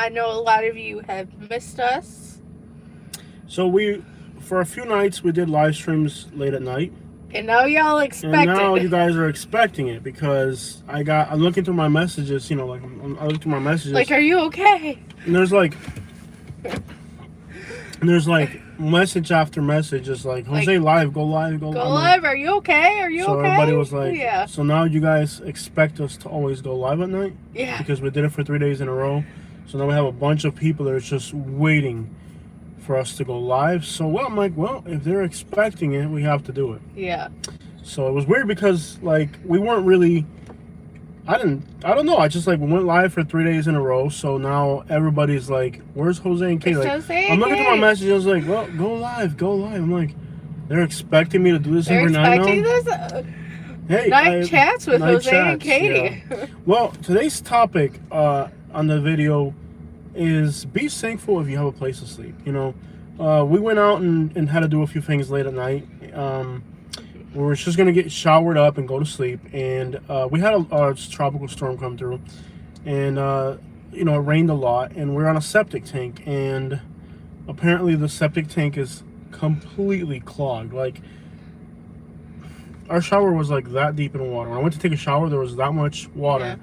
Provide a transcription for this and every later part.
I know a lot of you have missed us. So for a few nights, we did live streams late at night. And now y'all expect And now it. you guys are expecting it because I'm looking through my messages, I look through my messages. Like, are you okay? And there's message after message, just like, Jose, live, go live, go live. Go live, are you okay? Are you so okay? Everybody was like, yeah. So now you guys expect us to always go live at night? Yeah. Because we did it for 3 days in a row. So now we have a bunch of people that are just waiting for us to go live. So I'm like, well, if they're expecting it, we have to do it. Yeah. So it was weird because we weren't really, I don't know. I just we went live for 3 days in a row. So now everybody's like, where's Jose and Kate? I'm looking at my messages. I was like, well, go live. I'm like, they're expecting me to do this every night now. They're expecting this? Hey, night chats with Jose and Katie. Yeah. Well, today's topic on the video is be thankful if you have a place to sleep. We went out and had to do a few things late at night. We were just gonna get showered up and go to sleep, and we had a tropical storm come through, and it rained a lot, and we're on a septic tank, and apparently the septic tank is completely clogged. Our shower was that deep in water. When I went to take a shower, there was that much water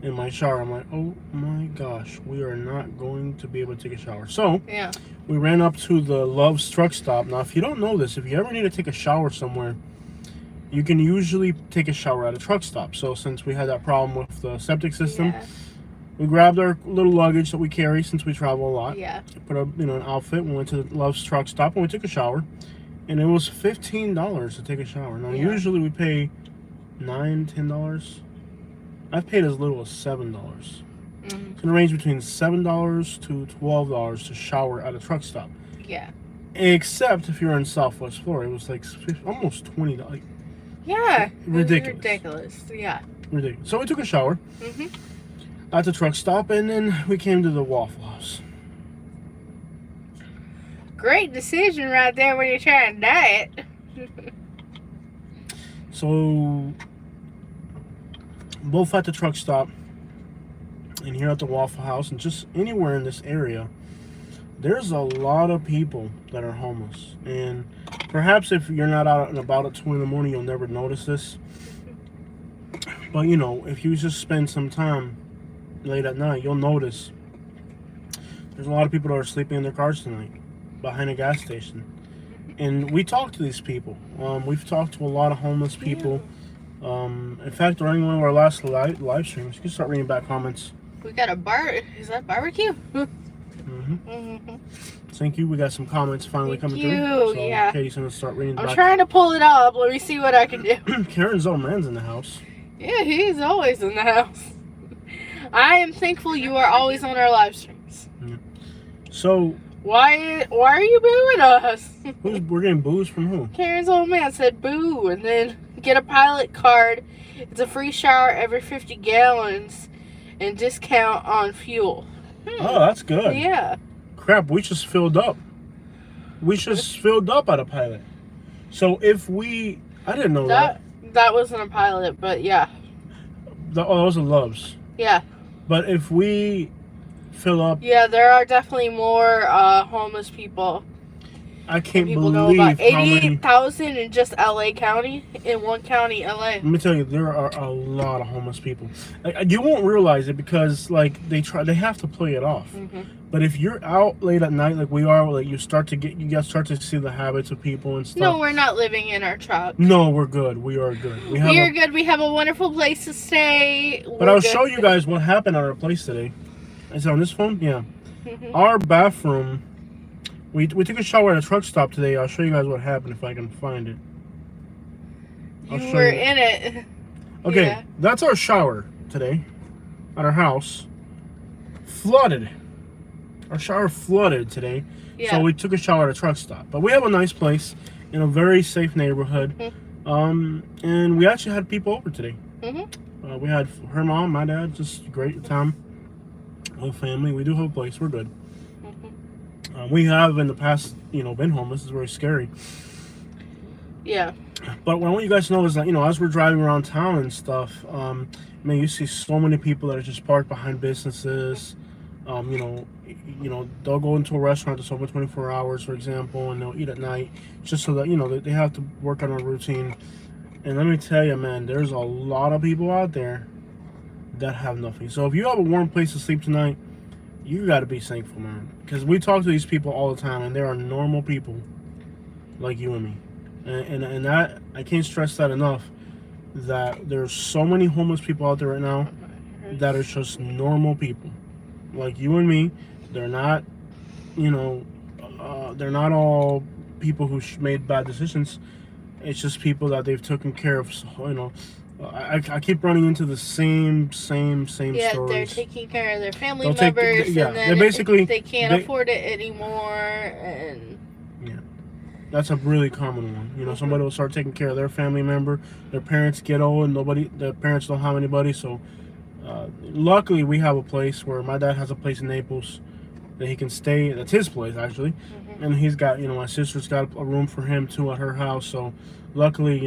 in my shower. I'm like, oh my gosh, we are not going to be able to take a shower. So we ran up to the Love's truck stop. Now, if you don't know this, if you ever need to take a shower somewhere, you can usually take a shower at a truck stop. So since we had that problem with the septic system, we grabbed our little luggage that we carry since we travel a lot. Put up an outfit. We went to Love's truck stop and we took a shower. And it was $15 to take a shower. Now, usually we pay $9, $10. I've paid as little as $7. It's going to range between $7 to $12 to shower at a truck stop. Yeah. Except if you're in Southwest Florida, it was almost $20. Yeah. Ridiculous. Yeah. Ridiculous. So we took a shower at the truck stop, and then we came to the Waffle House. Great decision right there when you're trying to diet. So, both at the truck stop and here at the Waffle House and just anywhere in this area, there's a lot of people that are homeless. And perhaps if you're not out and about at 2 in the morning, you'll never notice this. But, if you just spend some time late at night, you'll notice there's a lot of people that are sleeping in their cars tonight behind a gas station. And we talk to these people. We've talked to a lot of homeless people. In fact, during one of our last live streams, you can start reading back comments. We got is that barbecue? Thank you. We got some comments finally coming through. So Katie's gonna start reading back. I'm trying to pull it up. Let me see what I can do. Karen's old man's in the house. Yeah, he's always in the house. I am thankful you are always on our live streams. So why are you booing us? We're getting boos from who? Karen's old man said boo, and then get a pilot card. It's a free shower every 50 gallons and discount on fuel. Oh, that's good. Yeah. Crap, we just filled up. We just filled up at a pilot. So I didn't know that. That wasn't a pilot, but yeah. Those are Loves. Yeah. But if we fill up... Yeah, there are definitely more homeless people. I can't believe know about 88,000 in just LA County, in one county, LA. Let me tell you, there are a lot of homeless people. You won't realize it because they have to play it off. But if you're out late at night like we are, you start to see the habits of people and stuff. No, we're not living in our truck. No, we're good. We are good. We are good. We have a wonderful place to stay. But I'll show you guys what happened at our place today. Is it on this phone? Yeah. Our bathroom. We took a shower at a truck stop today. I'll show you guys what happened if I can find it. You were in it. Okay, that's our shower today at our house. Flooded. Our shower flooded today. Yeah. So we took a shower at a truck stop. But we have a nice place in a very safe neighborhood. And we actually had people over today. We had her mom, my dad, just a great time. Whole family. We do have a place. We're good. We have in the past, been homeless. It's very scary. Yeah. But what I want you guys to know is that, as we're driving around town and stuff, you see so many people that are just parked behind businesses. They'll go into a restaurant that's open 24 hours, for example, and they'll eat at night, just so that they have to work on a routine. And let me tell you, man, there's a lot of people out there that have nothing. So if you have a warm place to sleep tonight, you got to be thankful, man, because we talk to these people all the time, and there are normal people like you and me, and that, I can't stress that enough, that there's so many homeless people out there right now that are just normal people like you and me. They're not, they're not all people who made bad decisions. It's just people that they've taken care of. So, I keep running into the same stories. They're taking care of their family members, and then they basically they can't afford it anymore, and that's a really common one. Somebody will start taking care of their family member. Their parents get old, and their parents don't have anybody. So, luckily, we have a place where my dad has a place in Naples that he can stay. That's his place, actually. And he's got, my sister's got a room for him too at her house. So, luckily,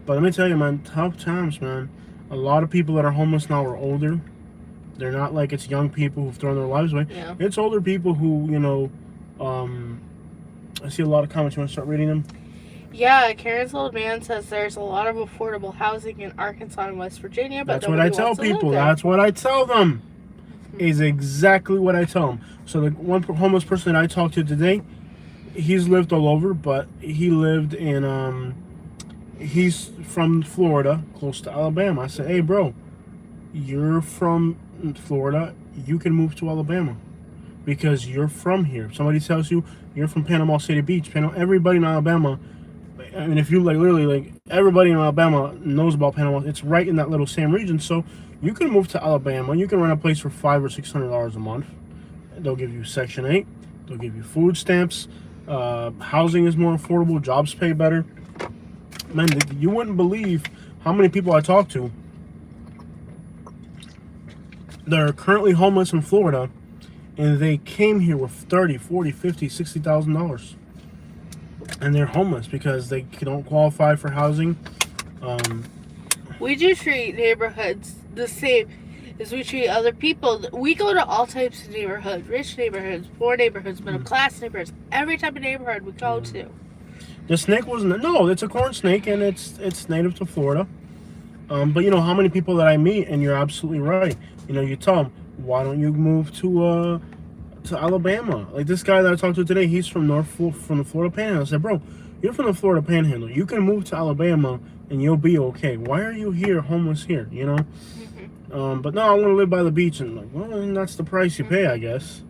but let me tell you, man, tough times, man. A lot of people that are homeless now are older. They're not like it's young people who've thrown their lives away. Yeah. It's older people who, I see a lot of comments. You want to start reading them? Yeah, Karen's old man says there's a lot of affordable housing in Arkansas and West Virginia, but that's what I tell people. That's what I tell them. Is exactly what I tell them. So the one homeless person that I talked to today, he's lived all over, but he lived in he's from Florida, close to Alabama. I said, hey, bro, you're from Florida. You can move to Alabama because you're from here. If somebody tells you you're from Panama City Beach, everybody in Alabama, I mean, if you literally everybody in Alabama knows about Panama. It's right in that little same region. So you can move to Alabama. You can rent a place for $500 or $600 a month. They'll give you Section 8. They'll give you food stamps. Housing is more affordable. Jobs pay better. Man, you wouldn't believe how many people I talk to that are currently homeless in Florida, and they came here with $30,000, $40,000, $50,000, $60,000, and they're homeless because they don't qualify for housing. We do treat neighborhoods the same as we treat other people. We go to all types of neighborhoods: rich neighborhoods, poor neighborhoods, middle class neighborhoods. Every type of neighborhood we go to. The snake wasn't. No, it's a corn snake, and it's native to Florida. But how many people that I meet, and you're absolutely right. You tell them, why don't you move to Alabama? Like this guy that I talked to today, he's from the Florida Panhandle. I said, bro, you're from the Florida Panhandle. You can move to Alabama and you'll be okay. Why are you here, homeless here? But no, I want to live by the beach, and that's the price you pay, I guess.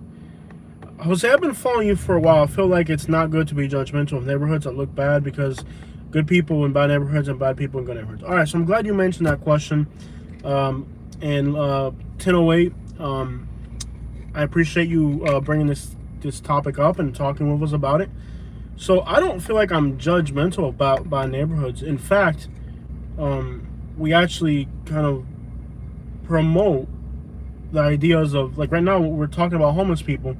Jose, I've been following you for a while. I feel like it's not good to be judgmental of neighborhoods that look bad, because good people in bad neighborhoods and bad people in good neighborhoods. All right, so I'm glad you mentioned that question. And 1008, I appreciate you bringing this topic up and talking with us about it. So I don't feel like I'm judgmental about neighborhoods. In fact, we actually kind of promote the ideas of, like, right now we're talking about homeless people.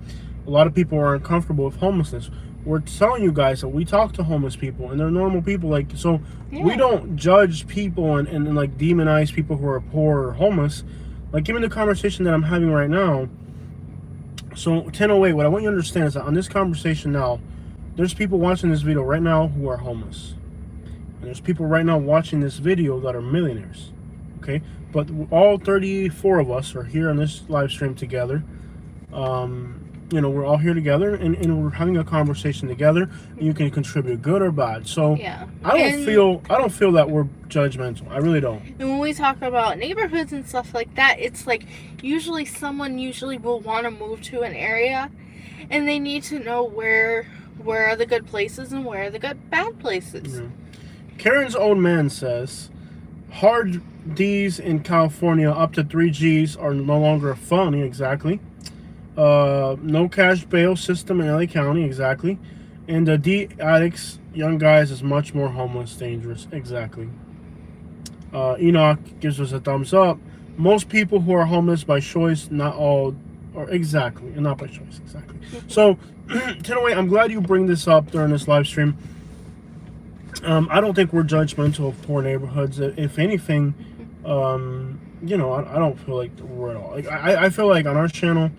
A lot of people are uncomfortable with homelessness. We're telling you guys that we talk to homeless people, and they're normal people. We don't judge people and like demonize people who are poor or homeless. Like, given the conversation that I'm having right now. So 1008, what I want you to understand is that on this conversation now, there's people watching this video right now who are homeless, and there's people right now watching this video that are millionaires. Okay, but all 34 of us are here on this live stream together. We're all here together, and we're having a conversation together. You can contribute, good or bad. So I don't feel that we're judgmental. I really don't. And when we talk about neighborhoods and stuff like that, it's like someone will want to move to an area, and they need to know where are the good places and where are the bad places. Yeah. Karen's old man says, hard D's in California up to 3 G's are no longer funny. Exactly. No cash bail system in LA County. Exactly. And the D addicts, young guys, is much more homeless, dangerous. Exactly. Enoch gives us a thumbs up. Most people who are homeless by choice, not all, or exactly, and not by choice. Exactly. So, 1008, I'm glad you bring this up during this live stream. I don't think we're judgmental of poor neighborhoods. If anything, I don't feel like we're at all. Like, I feel like on our channel,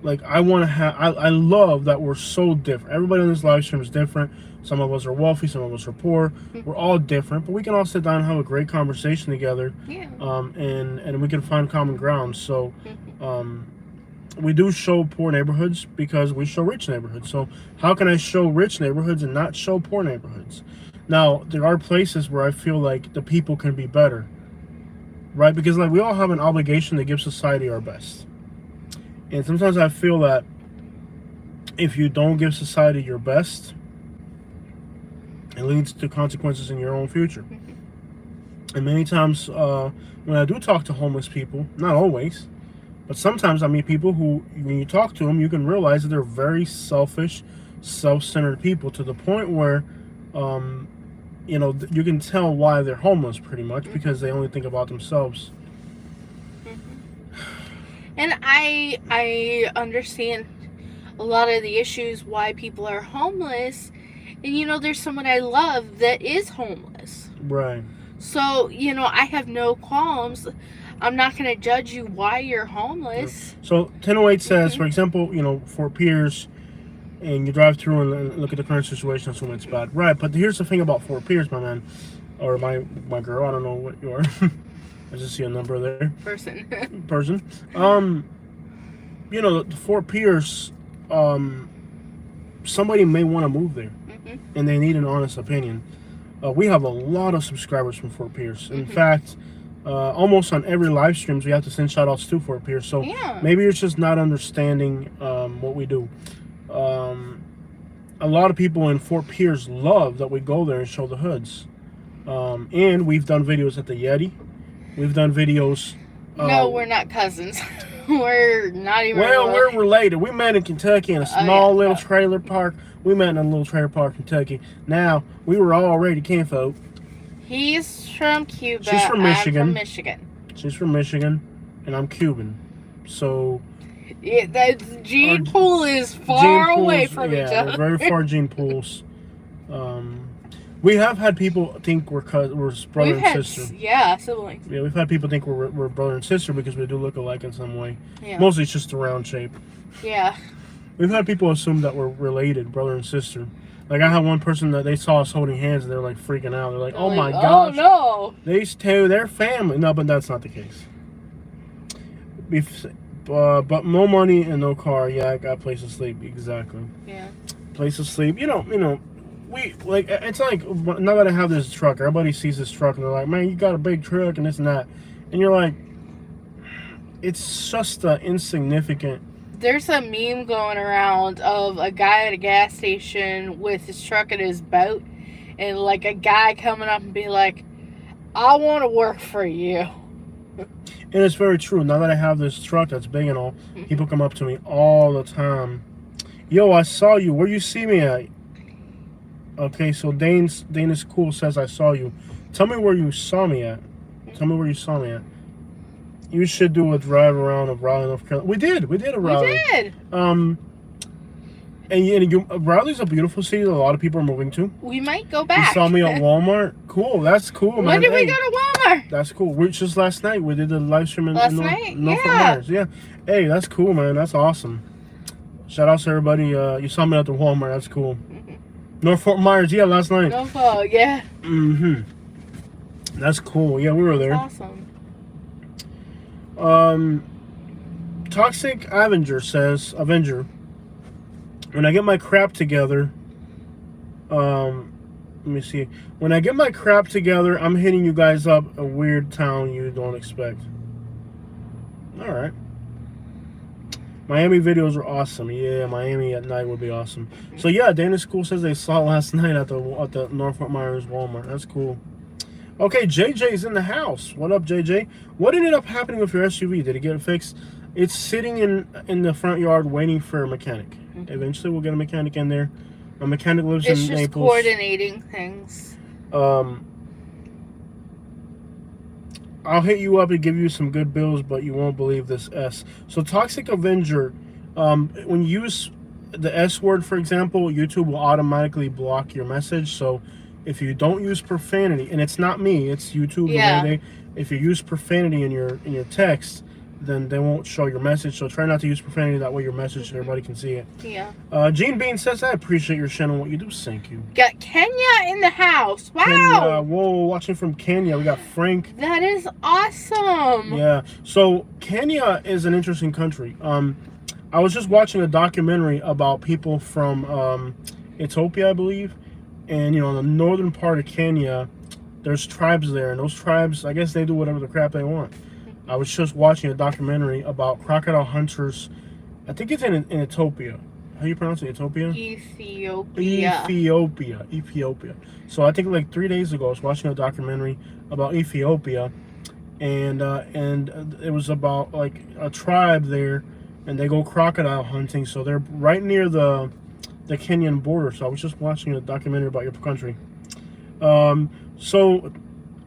like I want to have. I love that we're so different. Everybody on this live stream is different. Some of us are wealthy, some of us are poor. We're all different, but we can all sit down and have a great conversation together. Yeah. And we can find common ground. So, we do show poor neighborhoods because we show rich neighborhoods. So how can I show rich neighborhoods and not show poor neighborhoods? Now, there are places where I feel like the people can be better, right? Because like we all have an obligation to give society our best. And sometimes I feel that if you don't give society your best, it leads to consequences in your own future. And many times when I do talk to homeless people, not always, but sometimes I meet people who, when you talk to them, you can realize that they're very selfish, self-centered people to the point where, you can tell why they're homeless pretty much because they only think about themselves. And I understand a lot of the issues why people are homeless. And, there's someone I love that is homeless. Right. So, I have no qualms. I'm not going to judge you why you're homeless. So 1008 says, for example, Fort Pierce, and you drive through and look at the current situation, assume it's bad. Right, but here's the thing about Fort Pierce, my man, or my girl, I don't know what you are. I just see a number there. Person. Fort Pierce, somebody may want to move there, and they need an honest opinion. We have a lot of subscribers from Fort Pierce. In fact, almost on every live streams we have to send shout outs to Fort Pierce, so maybe it's just not understanding what we do. A lot of people in Fort Pierce love that we go there and show the hoods, and we've done videos at the Yeti. We've done videos. No, we're not cousins. We're not even. Well, we're related. We met in Kentucky in a small little trailer park. We met in a little trailer park in Kentucky. Now we were already kinfolk. He's from Cuba. She's from Michigan. I'm from Michigan. She's from Michigan, and I'm Cuban. So. That gene pool is far away from each other. Very far gene pools. We have had people think we're brother and sister. Yeah, siblings. Yeah, we've had people think we're brother and sister because we do look alike in some way. Yeah. Mostly it's just the round shape. Yeah. We've had people assume that we're related, brother and sister. Like I had one person that they saw us holding hands and they're like freaking out. They're like, "Oh my gosh, no! These two, they're family." No, but that's not the case. But no money and no car. Yeah, I got a place to sleep. Exactly. Yeah. Place to sleep. We like. It's like now that I have this truck, everybody sees this truck and they're like, "Man, you got a big truck and this and that," and you're like, "It's just insignificant." There's a meme going around of a guy at a gas station with his truck and his boat, and like a guy coming up and be like, "I want to work for you." And it's very true. Now that I have this truck that's big and all, people come up to me all the time. "Yo, I saw you. Where you see me at?" Okay, so Dana's cool says, "I saw you." Tell me where you saw me at. Tell me where you saw me at. You should do a drive around of Raleigh, North Carolina. We did a Raleigh. We did. And Raleigh's a beautiful city that a lot of people are moving to. We might go back. You saw me at Walmart. Cool, that's cool, man. When did we go to Walmart? That's cool. Just last night we did the live stream in North Fort Myers. Yeah. Hey, that's cool, man. That's awesome. Shout out to everybody. You saw me at the Walmart. That's cool. North Fort Myers. Yeah, last night. Norfolk. Yeah. That's cool. Yeah, we were there. Awesome. Toxic Avenger says, when I get my crap together, let me see. When I get my crap together, I'm hitting you guys up a weird town you don't expect. All right. Miami videos are awesome. Yeah, Miami at night would be awesome. So yeah, Dana School says they saw last night at the North Fort Myers Walmart. That's cool. Okay, JJ's in the house. What up, JJ? What ended up happening with your SUV? Did it get fixed? It's sitting in the front yard waiting for a mechanic. Eventually, we'll get a mechanic in there. A mechanic lives in Naples. It's just coordinating things. I'll hit you up and give you some good bills, but you won't believe this S. So Toxic Avenger, when you use the S word, for example, YouTube will automatically block your message. So if you don't use profanity, and it's not me, it's YouTube. Yeah. If you use profanity in your text, then they won't show your message. So try not to use profanity. That way your message, everybody can see it. Yeah. Gene Bean says, I appreciate your channel and what you do. Thank you. Got Kenya in the house. Wow. Kenya, whoa, watching from Kenya. We got Frank. That is awesome. Yeah. So Kenya is an interesting country. I was just watching a documentary about people from Ethiopia, I believe. And, in the northern part of Kenya, there's tribes there. And those tribes, I guess they do whatever the crap they want. I was just watching a documentary about crocodile hunters. I think it's in Ethiopia. How do you pronounce it? Ethiopia? Ethiopia. So I think like 3 days ago, I was watching a documentary about Ethiopia. And it was about like a tribe there. And they go crocodile hunting. So they're right near the Kenyan border. So I was just watching a documentary about your country. So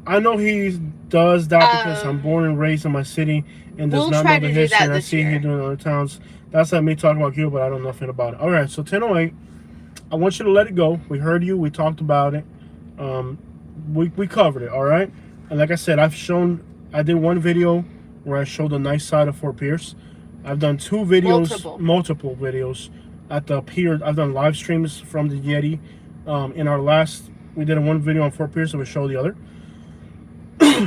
I know he does that because I'm born and raised in my city and does not know the history. And I see him doing other towns. That's like me talking about Cuba, but I don't know nothing about it. All right, so 1008. I want you to let it go. We heard you. We talked about it. We covered it. All right. And like I said, I did one video where I showed the nice side of Fort Pierce. I've done 2 videos, multiple videos at the pier. I've done live streams from the Yeti. In our last, we did one video on Fort Pierce and we showed the other.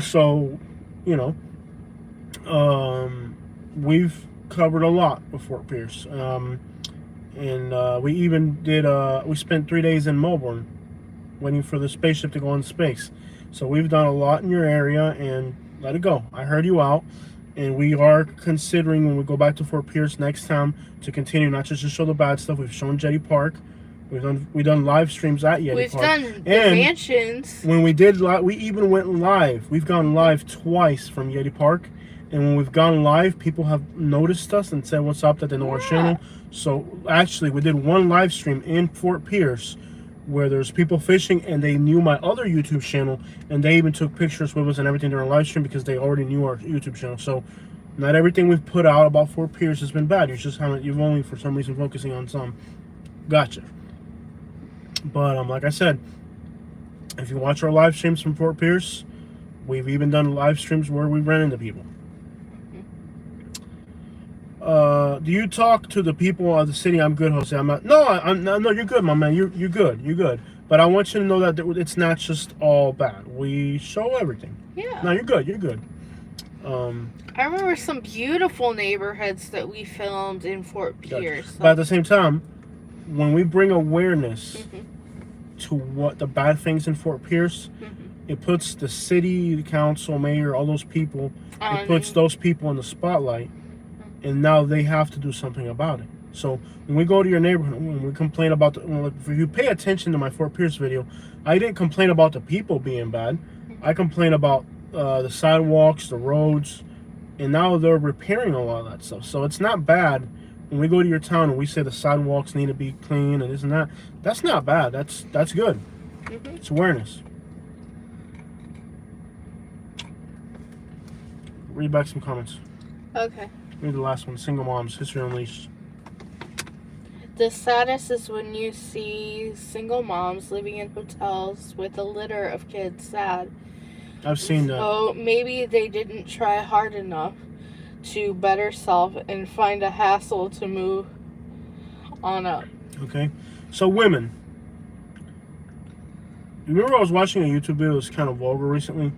So, we've covered a lot with Fort Pierce. And we even did, we spent 3 days in Melbourne waiting for the spaceship to go into space. So we've done a lot in your area and let it go. I heard you out. And we are considering when we go back to Fort Pierce next time to continue, not just to show the bad stuff. We've shown Jetty Park. We've done live streams at Yeti Park. We've done the mansions. When we did we even went live. We've gone live twice from Yeti Park. And when we've gone live, people have noticed us and said what's up, that they know our channel. So actually, we did one live stream in Fort Pierce where there's people fishing and they knew my other YouTube channel and they even took pictures with us and everything during live stream because they already knew our YouTube channel. So not everything we've put out about Fort Pierce has been bad. You've only for some reason focusing on some. Gotcha. But like I said, if you watch our live streams from Fort Pierce, we've even done live streams where we ran into people. Do you talk to the people of the city? I'm good, Jose. I'm not. No, you're good, my man. You're good. But I want you to know that it's not just all bad. We show everything. Yeah. No, you're good. I remember some beautiful neighborhoods that we filmed in Fort Pierce. But at the same time, when we bring awareness to what the bad things in Fort Pierce, it puts the city, the council, mayor, all those people, it puts those people in the spotlight. And now they have to do something about it. So when we go to your neighborhood, when we complain about if you pay attention to my Fort Pierce video, I didn't complain about the people being bad. I complained about the sidewalks, the roads, and now they're repairing a lot of that stuff. So it's not bad when we go to your town and we say the sidewalks need to be clean and this and that. That's not bad. That's good. It's awareness. Read back some comments. Okay. Read the last one. Single moms, history unleashed. The saddest is when you see single moms living in hotels with a litter of kids. Sad. I've seen that. So maybe they didn't try hard enough to better self and find a hassle to move on up. Okay. So women. You remember I was watching a YouTube video that was kind of vulgar recently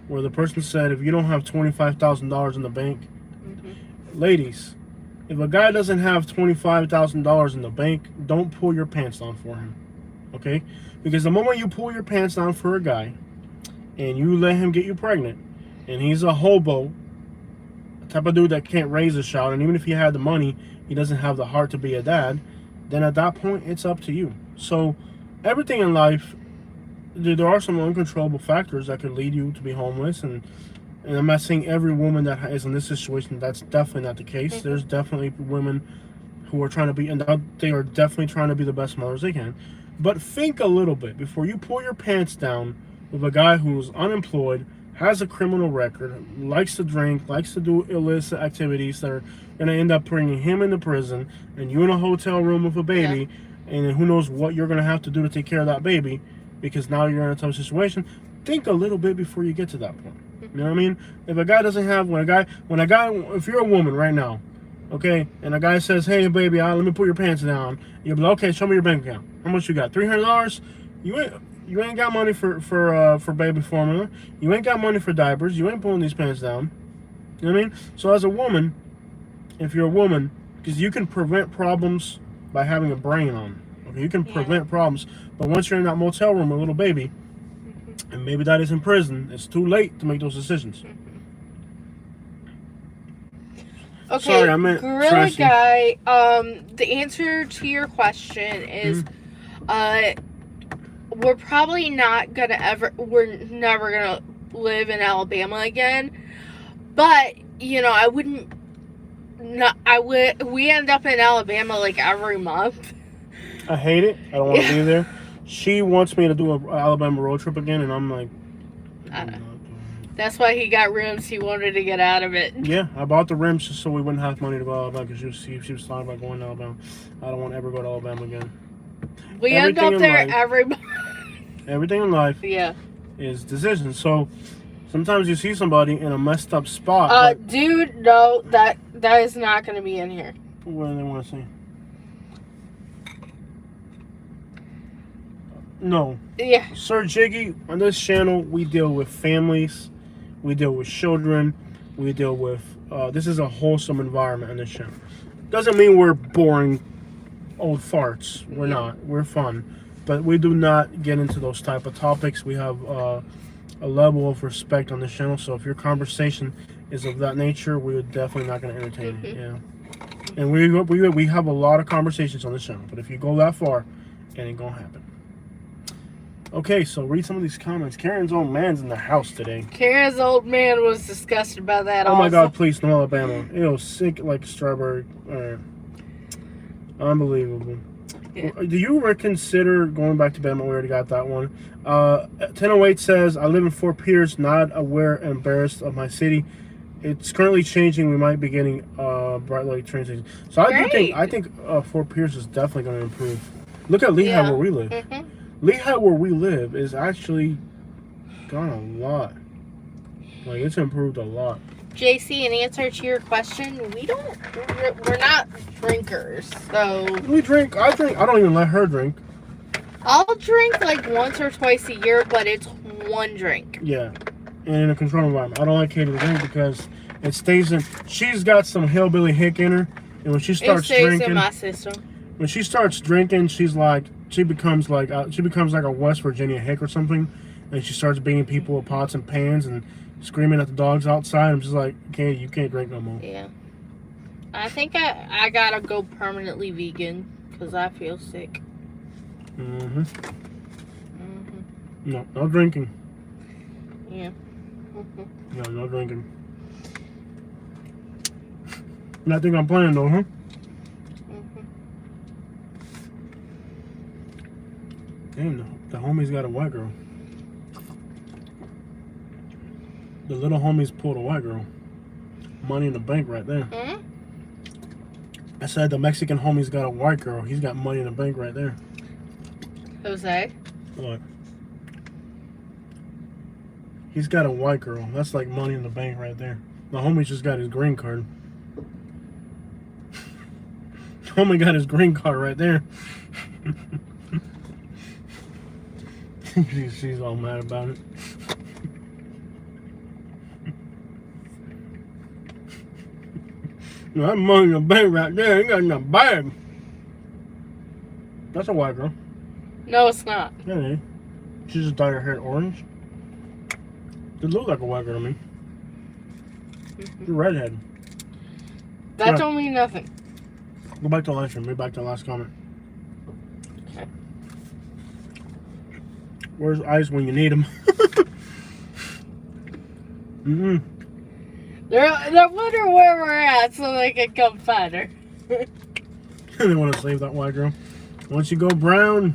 where the person said if you don't have $25,000 in the bank, ladies, if a guy doesn't have $25,000 in the bank, don't pull your pants down for him, okay? Because the moment you pull your pants down for a guy and you let him get you pregnant and he's a hobo, a type of dude that can't raise a child, and even if he had the money, he doesn't have the heart to be a dad, then at that point, it's up to you. So everything in life, there are some uncontrollable factors that could lead you to be homeless, and I'm not saying every woman that is in this situation, that's definitely not the case. There's definitely women who are trying to be, and they are definitely trying to be the best mothers they can. But think a little bit before you pull your pants down with a guy who's unemployed, has a criminal record, likes to drink, likes to do illicit activities that are going to end up bringing him into prison, and you in a hotel room with a baby, and then who knows what you're going to have to do to take care of that baby, because now you're in a tough situation. Think a little bit before you get to that point. You know what I mean? If a guy doesn't have, if you're a woman right now, okay, and a guy says, "Hey, baby, let me put your pants down," you'll be like, "Okay, show me your bank account. How much you got? $300? You ain't got money for baby formula. You ain't got money for diapers. You ain't pulling these pants down." You know what I mean? So as a woman, if you're a woman, because you can prevent problems by having a brain on. Okay, you can prevent problems, but once you're in that motel room with a little baby, and maybe that is in prison, it's too late to make those decisions. Okay, sorry, I meant Gorilla trashy. Guy, the answer to your question is, we're probably not gonna we're never gonna live in Alabama again, but, you know, we end up in Alabama, like, every month. I hate it. I don't want to be there. She wants me to do an Alabama road trip again, and I'm like, that's why he got rims. He wanted to get out of it. Yeah, I bought the rims just so we wouldn't have money to go to Alabama, because she was talking about going to Alabama. I don't want to ever go to Alabama again. We end up there every month. Everything in life is decisions. So sometimes you see somebody in a messed up spot. Dude, no, that is not going to be in here. What do they want to see? No. Yeah. Sir Jiggy, on this channel, we deal with families. We deal with children. We deal with... this is a wholesome environment on this channel. Doesn't mean we're boring old farts. We're not. We're fun. But we do not get into those type of topics. We have a level of respect on this channel. So if your conversation is of that nature, we're definitely not going to entertain it. Yeah. And we have a lot of conversations on this channel. But if you go that far, it ain't going to happen. Okay, so read some of these comments. Karen's old man's in the house today. Karen's old man was disgusted by that. Oh my God, please, no Alabama. Ew, sick like strawberry. Unbelievable. Yeah. Do you reconsider going back to Bama? We already got that one. 1008 says, I live in Fort Pierce, not aware and embarrassed of my city. It's currently changing. We might be getting bright light train station. So I think Fort Pierce is definitely going to improve. Look at Lehigh where we live. Lehigh where we live is actually gone a lot. Like, it's improved a lot. JC, in answer to your question, we're not drinkers, so... I drink. I don't even let her drink. I'll drink like once or twice a year, but it's one drink. Yeah. And in a controlled environment. I don't like Katie to drink because it stays in... She's got some hillbilly hick in her, and when she starts drinking... It stays in my system. When she starts drinking, she's like... She becomes like a West Virginia hick or something, and she starts beating people with pots and pans and screaming at the dogs outside. I'm just like, okay, you can't drink no more. Yeah. I think I gotta go permanently vegan because I feel sick. No drinking. Yeah. No drinking. I think I'm playing though, huh? Damn, the homie's got a white girl. The little homies pulled a white girl. Money in the bank right there. I said the Mexican homie's got a white girl. He's got money in the bank right there. Jose? Look. He's got a white girl. That's like money in the bank right there. The homie just got his green card. The homie got his green card right there. She's all mad about it. No, that money in the bank right there ain't got enough bag. That's a white girl. No, it's not. Yeah, it is. She just dyed her hair orange. It looked like a white girl to me. You're redhead. That don't mean nothing. Go back to the live stream. Go back to the last comment. Okay. Where's ice when you need them? They're wondering where we're at so they can come find her. They want to save that white girl. Once you go brown,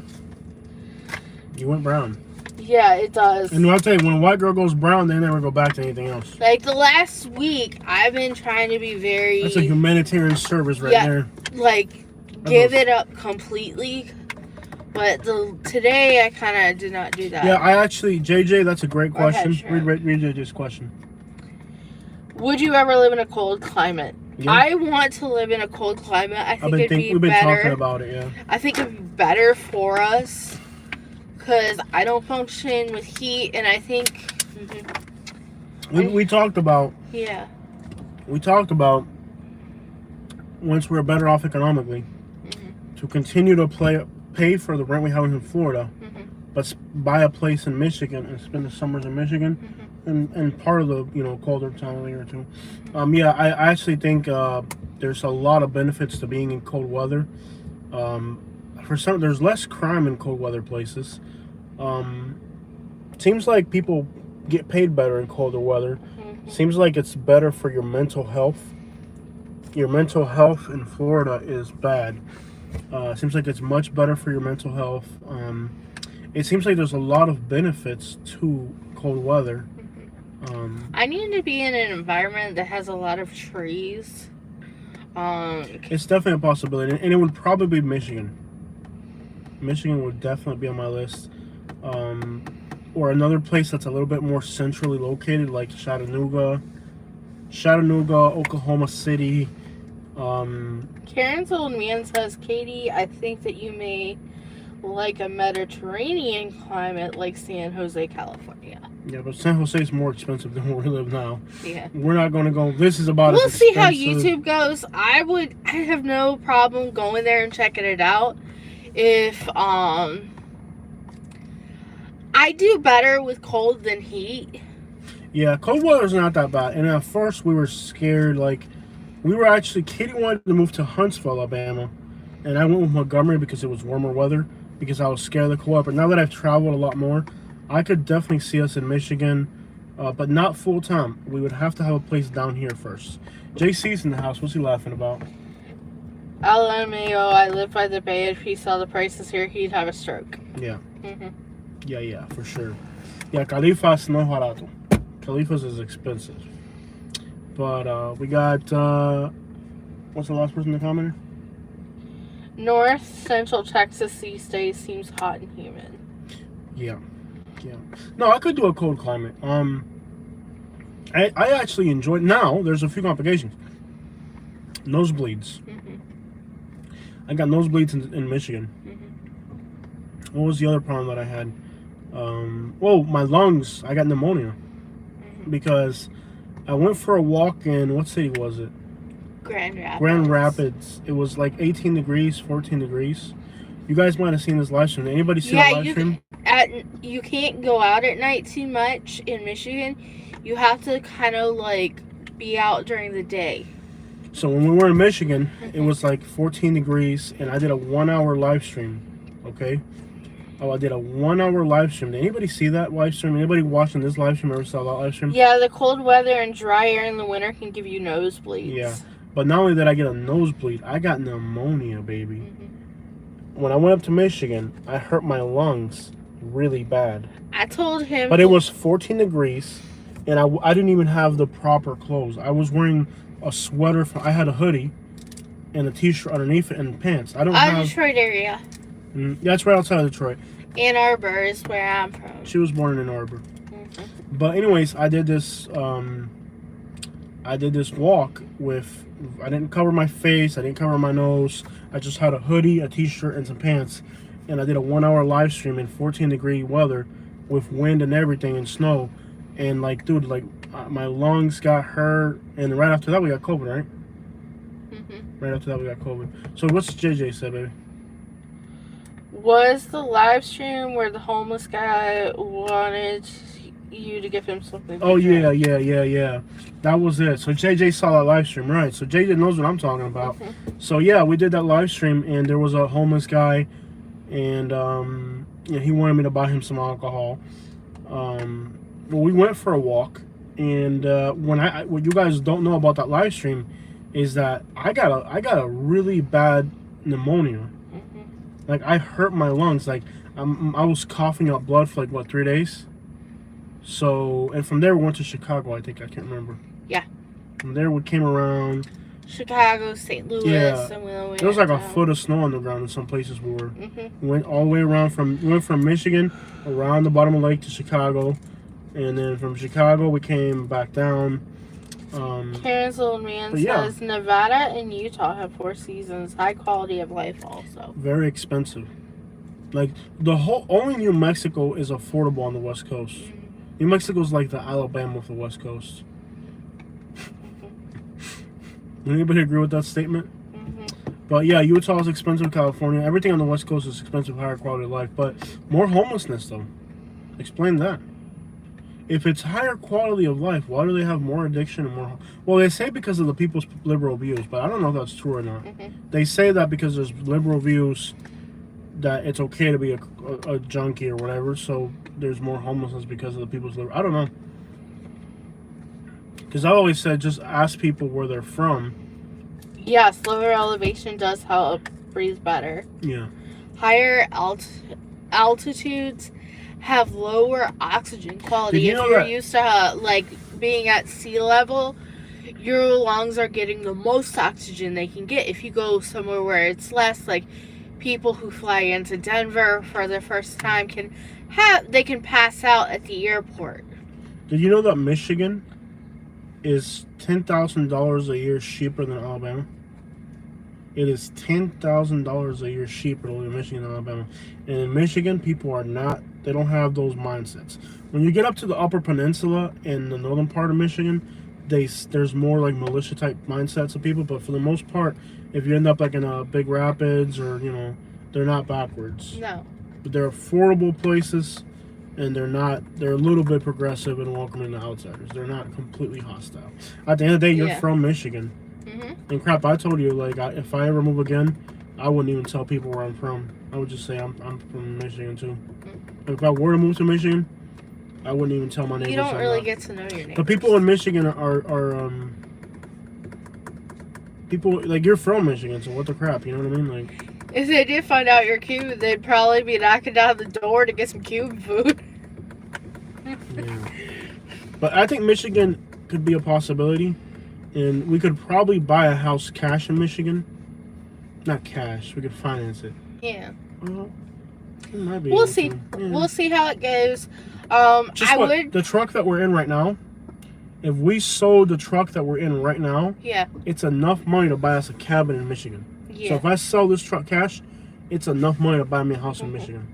you went brown. Yeah, it does. And I'll tell you, when a white girl goes brown, they never go back to anything else. Like the last week, I've been trying to be very... That's a humanitarian service right there. Like, give it up completely. But today, I kind of did not do that. Yeah, I actually... JJ, that's a great question. Sure. Read JJ's question. Would you ever live in a cold climate? Yeah. I want to live in a cold climate. I think it'd be we've been better. talking about it, yeah. I think it'd be better for us because I don't function with heat, and I think we talked about. Yeah. We talked about once we're better off economically to continue to pay for the rent we have in Florida, but buy a place in Michigan and spend the summers in Michigan. And part of the colder time of the year too. Yeah, I actually think there's a lot of benefits to being in cold weather. There's less crime in cold weather places. Seems like people get paid better in colder weather. Seems like it's better for your mental health. Your mental health in Florida is bad. Seems like it's much better for your mental health. It seems like there's a lot of benefits to cold weather. I need to be in an environment that has a lot of trees. It's definitely a possibility, and it would probably be Michigan. Michigan would definitely be on my list. Or another place that's a little bit more centrally located, like Chattanooga, Oklahoma City. Karen's old man says, Katie, I think that you may like a Mediterranean climate like San Jose, California. Yeah, but San Jose is more expensive than where we live now. Yeah. We're not going to go. This is about We'll as see expensive. how YouTube goes. I have no problem going there and checking it out. If I do better with cold than heat. Yeah, cold weather's not that bad. And at first we were scared. Like, Katie wanted to move to Huntsville, Alabama. And I went with Montgomery because it was warmer weather. Because I was scared of the cold. But now that I've traveled a lot more, I could definitely see us in Michigan. But not full time. We would have to have a place down here first. JC's in the house. What's he laughing about? LMAO, I live by the bay. If he saw the prices here, he'd have a stroke. Yeah. Yeah, for sure. Yeah, Califas no barato. Califas is expensive. But we got, what's the last person to comment? North Central Texas these days seems hot and humid. Yeah. No, I could do a cold climate. I actually enjoy. Now there's a few complications. Nosebleeds. I got nosebleeds in Michigan. What was the other problem that I had? My lungs. I got pneumonia because I went for a walk in, what city was it? Grand Rapids. It was like 18 degrees, 14 degrees. You guys might have seen this live stream. Anybody see that live stream? You can't go out at night too much in Michigan. You have to kind of like be out during the day. So when we were in Michigan, it was like 14 degrees, and I did a 1 hour live stream. Okay? Oh, I did a 1 hour live stream. Did anybody see that live stream? Anybody watching this live stream ever saw that live stream? Yeah, the cold weather and dry air in the winter can give you nosebleeds. Yeah. But not only did I get a nosebleed, I got pneumonia, baby. When I went up to Michigan, I hurt my lungs really bad. I told him... But it was 14 degrees, and I didn't even have the proper clothes. I was wearing a sweater. I had a hoodie and a t-shirt underneath it and pants. I don't have... Detroit area. Yeah, it's right outside of Detroit. Ann Arbor is where I'm from. She was born in Ann Arbor. But anyways, I did this walk with... I didn't cover my face. I didn't cover my nose. I just had a hoodie, a t-shirt, and some pants. And I did a 1 hour live stream in 14 degree weather with wind and everything and snow. And like, dude, like my lungs got hurt. And right after that, we got COVID, right? Right after that, we got COVID. So what's JJ said, baby? Was the live stream where the homeless guy wanted you to give him something? Oh, yeah. That was it. So JJ saw that live stream, right? So JJ knows what I'm talking about. So yeah, we did that live stream, and there was a homeless guy, and he wanted me to buy him some alcohol. Well, we went for a walk, and what you guys don't know about that live stream is that I got a really bad pneumonia. Like, I hurt my lungs. Like, I was coughing up blood for like 3 days. So, and from there we went to Chicago, I think. I can't remember. Yeah. From there we came around. Chicago, St. Louis. Yeah. And we there was like a foot of snow on the ground in some places we were. We went all the way around we went from Michigan around the bottom of the lake to Chicago. And then from Chicago we came back down. Karen's old man says Nevada and Utah have 4 seasons. High quality of life also. Very expensive. Like, only New Mexico is affordable on the West Coast. New Mexico is like the Alabama of the West Coast. Anybody agree with that statement? But yeah, Utah is expensive. California, everything on the West Coast is expensive, higher quality of life. But more homelessness, though. Explain that. If it's higher quality of life, why do they have more addiction and more? Well, they say because of the people's liberal views, but I don't know if that's true or not. They say that because there's liberal views that it's okay to be a junkie or whatever, so there's more homelessness because of the people's liberal. I don't know. Because I always said just ask people where they're from. Yes, lower elevation does help breathe better. Yeah. Higher altitudes have lower oxygen quality. If you're used to like being at sea level, your lungs are getting the most oxygen they can get. If you go somewhere where it's less, like people who fly into Denver for their first time can pass out at the airport. Did you know that Michigan is $10,000 a year cheaper than Alabama? It is $10,000 a year cheaper to live in Michigan than Alabama. And in Michigan, people are not, they don't have those mindsets. When you get up to the Upper Peninsula in the northern part of Michigan, there's more like militia type mindsets of people. But for the most part, if you end up like in a Big Rapids or, they're not backwards. No. But they're affordable places, and they're a little bit progressive and welcoming to outsiders. They're not completely hostile. At the end of the day, you're from Michigan. And crap, I told you, like, if I ever move again, I wouldn't even tell people where I'm from. I would just say I'm from Michigan too. If I were to move to Michigan, I wouldn't even tell my neighbors. You don't really get to know your neighbors. The people in Michigan are people, like, you're from Michigan, so what the crap, you know what I mean? Like, if they did find out you're Cuban, they'd probably be knocking down the door to get some Cuban food. Yeah. But I think Michigan could be a possibility. And we could probably buy a house cash in Michigan. Not cash. We could finance it. Yeah. Well, we might be we'll see. Yeah. We'll see how it goes. The truck that we're in right now, if we sold the truck that we're in right now, it's enough money to buy us a cabin in Michigan. Yeah. So if I sell this truck cash, it's enough money to buy me a house in Michigan.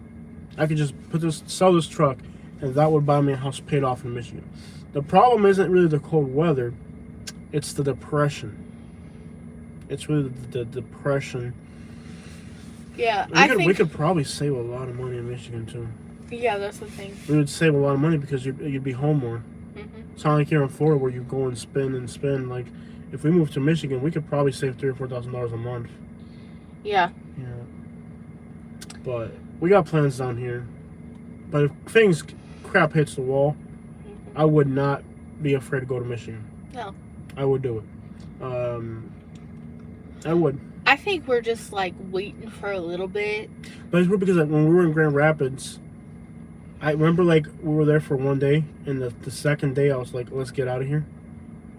I could just sell this truck, and that would buy me a house paid off in Michigan. The problem isn't really the cold weather. It's the depression. It's really the depression. Yeah, we could probably save a lot of money in Michigan too. Yeah, that's the thing. We would save a lot of money because you'd be home more. It's not like here in Florida where you go and spend. Like, if we move to Michigan, we could probably save $3,000 or $4,000 a month. Yeah. Yeah. But we got plans down here. But if crap hits the wall, I would not be afraid to go to Michigan. No. I would do it. I would. I think we're just like waiting for a little bit. But it's weird because like, when we were in Grand Rapids, I remember like we were there for one day, and the second day I was like, let's get out of here.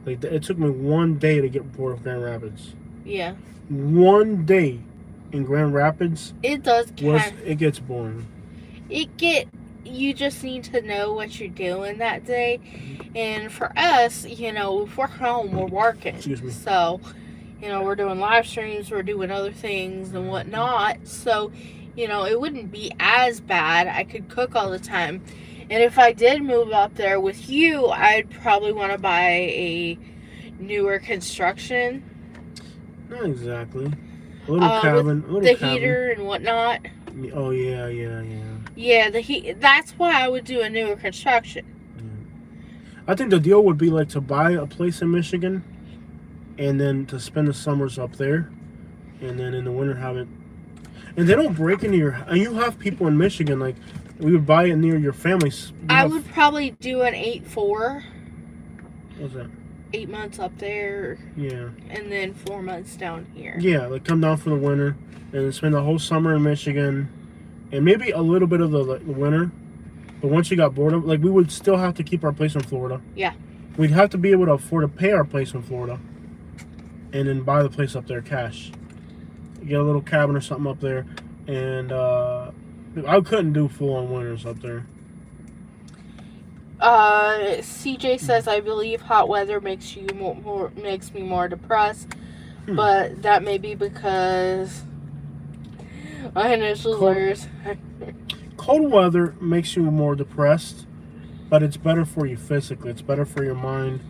Like it took me one day to get bored of Grand Rapids. Yeah. One day in Grand Rapids. It does. It gets boring. You just need to know what you're doing that day. And for us, if we're home, we're working. Excuse me. So, we're doing live streams, we're doing other things and whatnot. So, it wouldn't be as bad. I could cook all the time. And if I did move out there with you, I'd probably want to buy a newer construction. Not exactly. A little cabin. The heater and whatnot. Oh, yeah. Yeah, that's why I would do a newer construction. Yeah. I think the deal would be like to buy a place in Michigan and then to spend the summers up there and then in the winter have it. And they don't break into your... And you have people in Michigan, like, we would buy it near your family's. I would probably do an 8-4. What's that? 8 months up there. Yeah. And then 4 months down here. Yeah, like come down for the winter and then spend the whole summer in Michigan. And maybe a little bit of the winter. But once you got bored of, like, we would still have to keep our place in Florida. Yeah. We'd have to be able to afford to pay our place in Florida. And then buy the place up there cash. Get a little cabin or something up there. And I couldn't do full-on winters up there. CJ says, I believe hot weather makes me more depressed, but that may be because my initials are... Cold weather makes you more depressed, but it's better for you physically. It's better for your mind.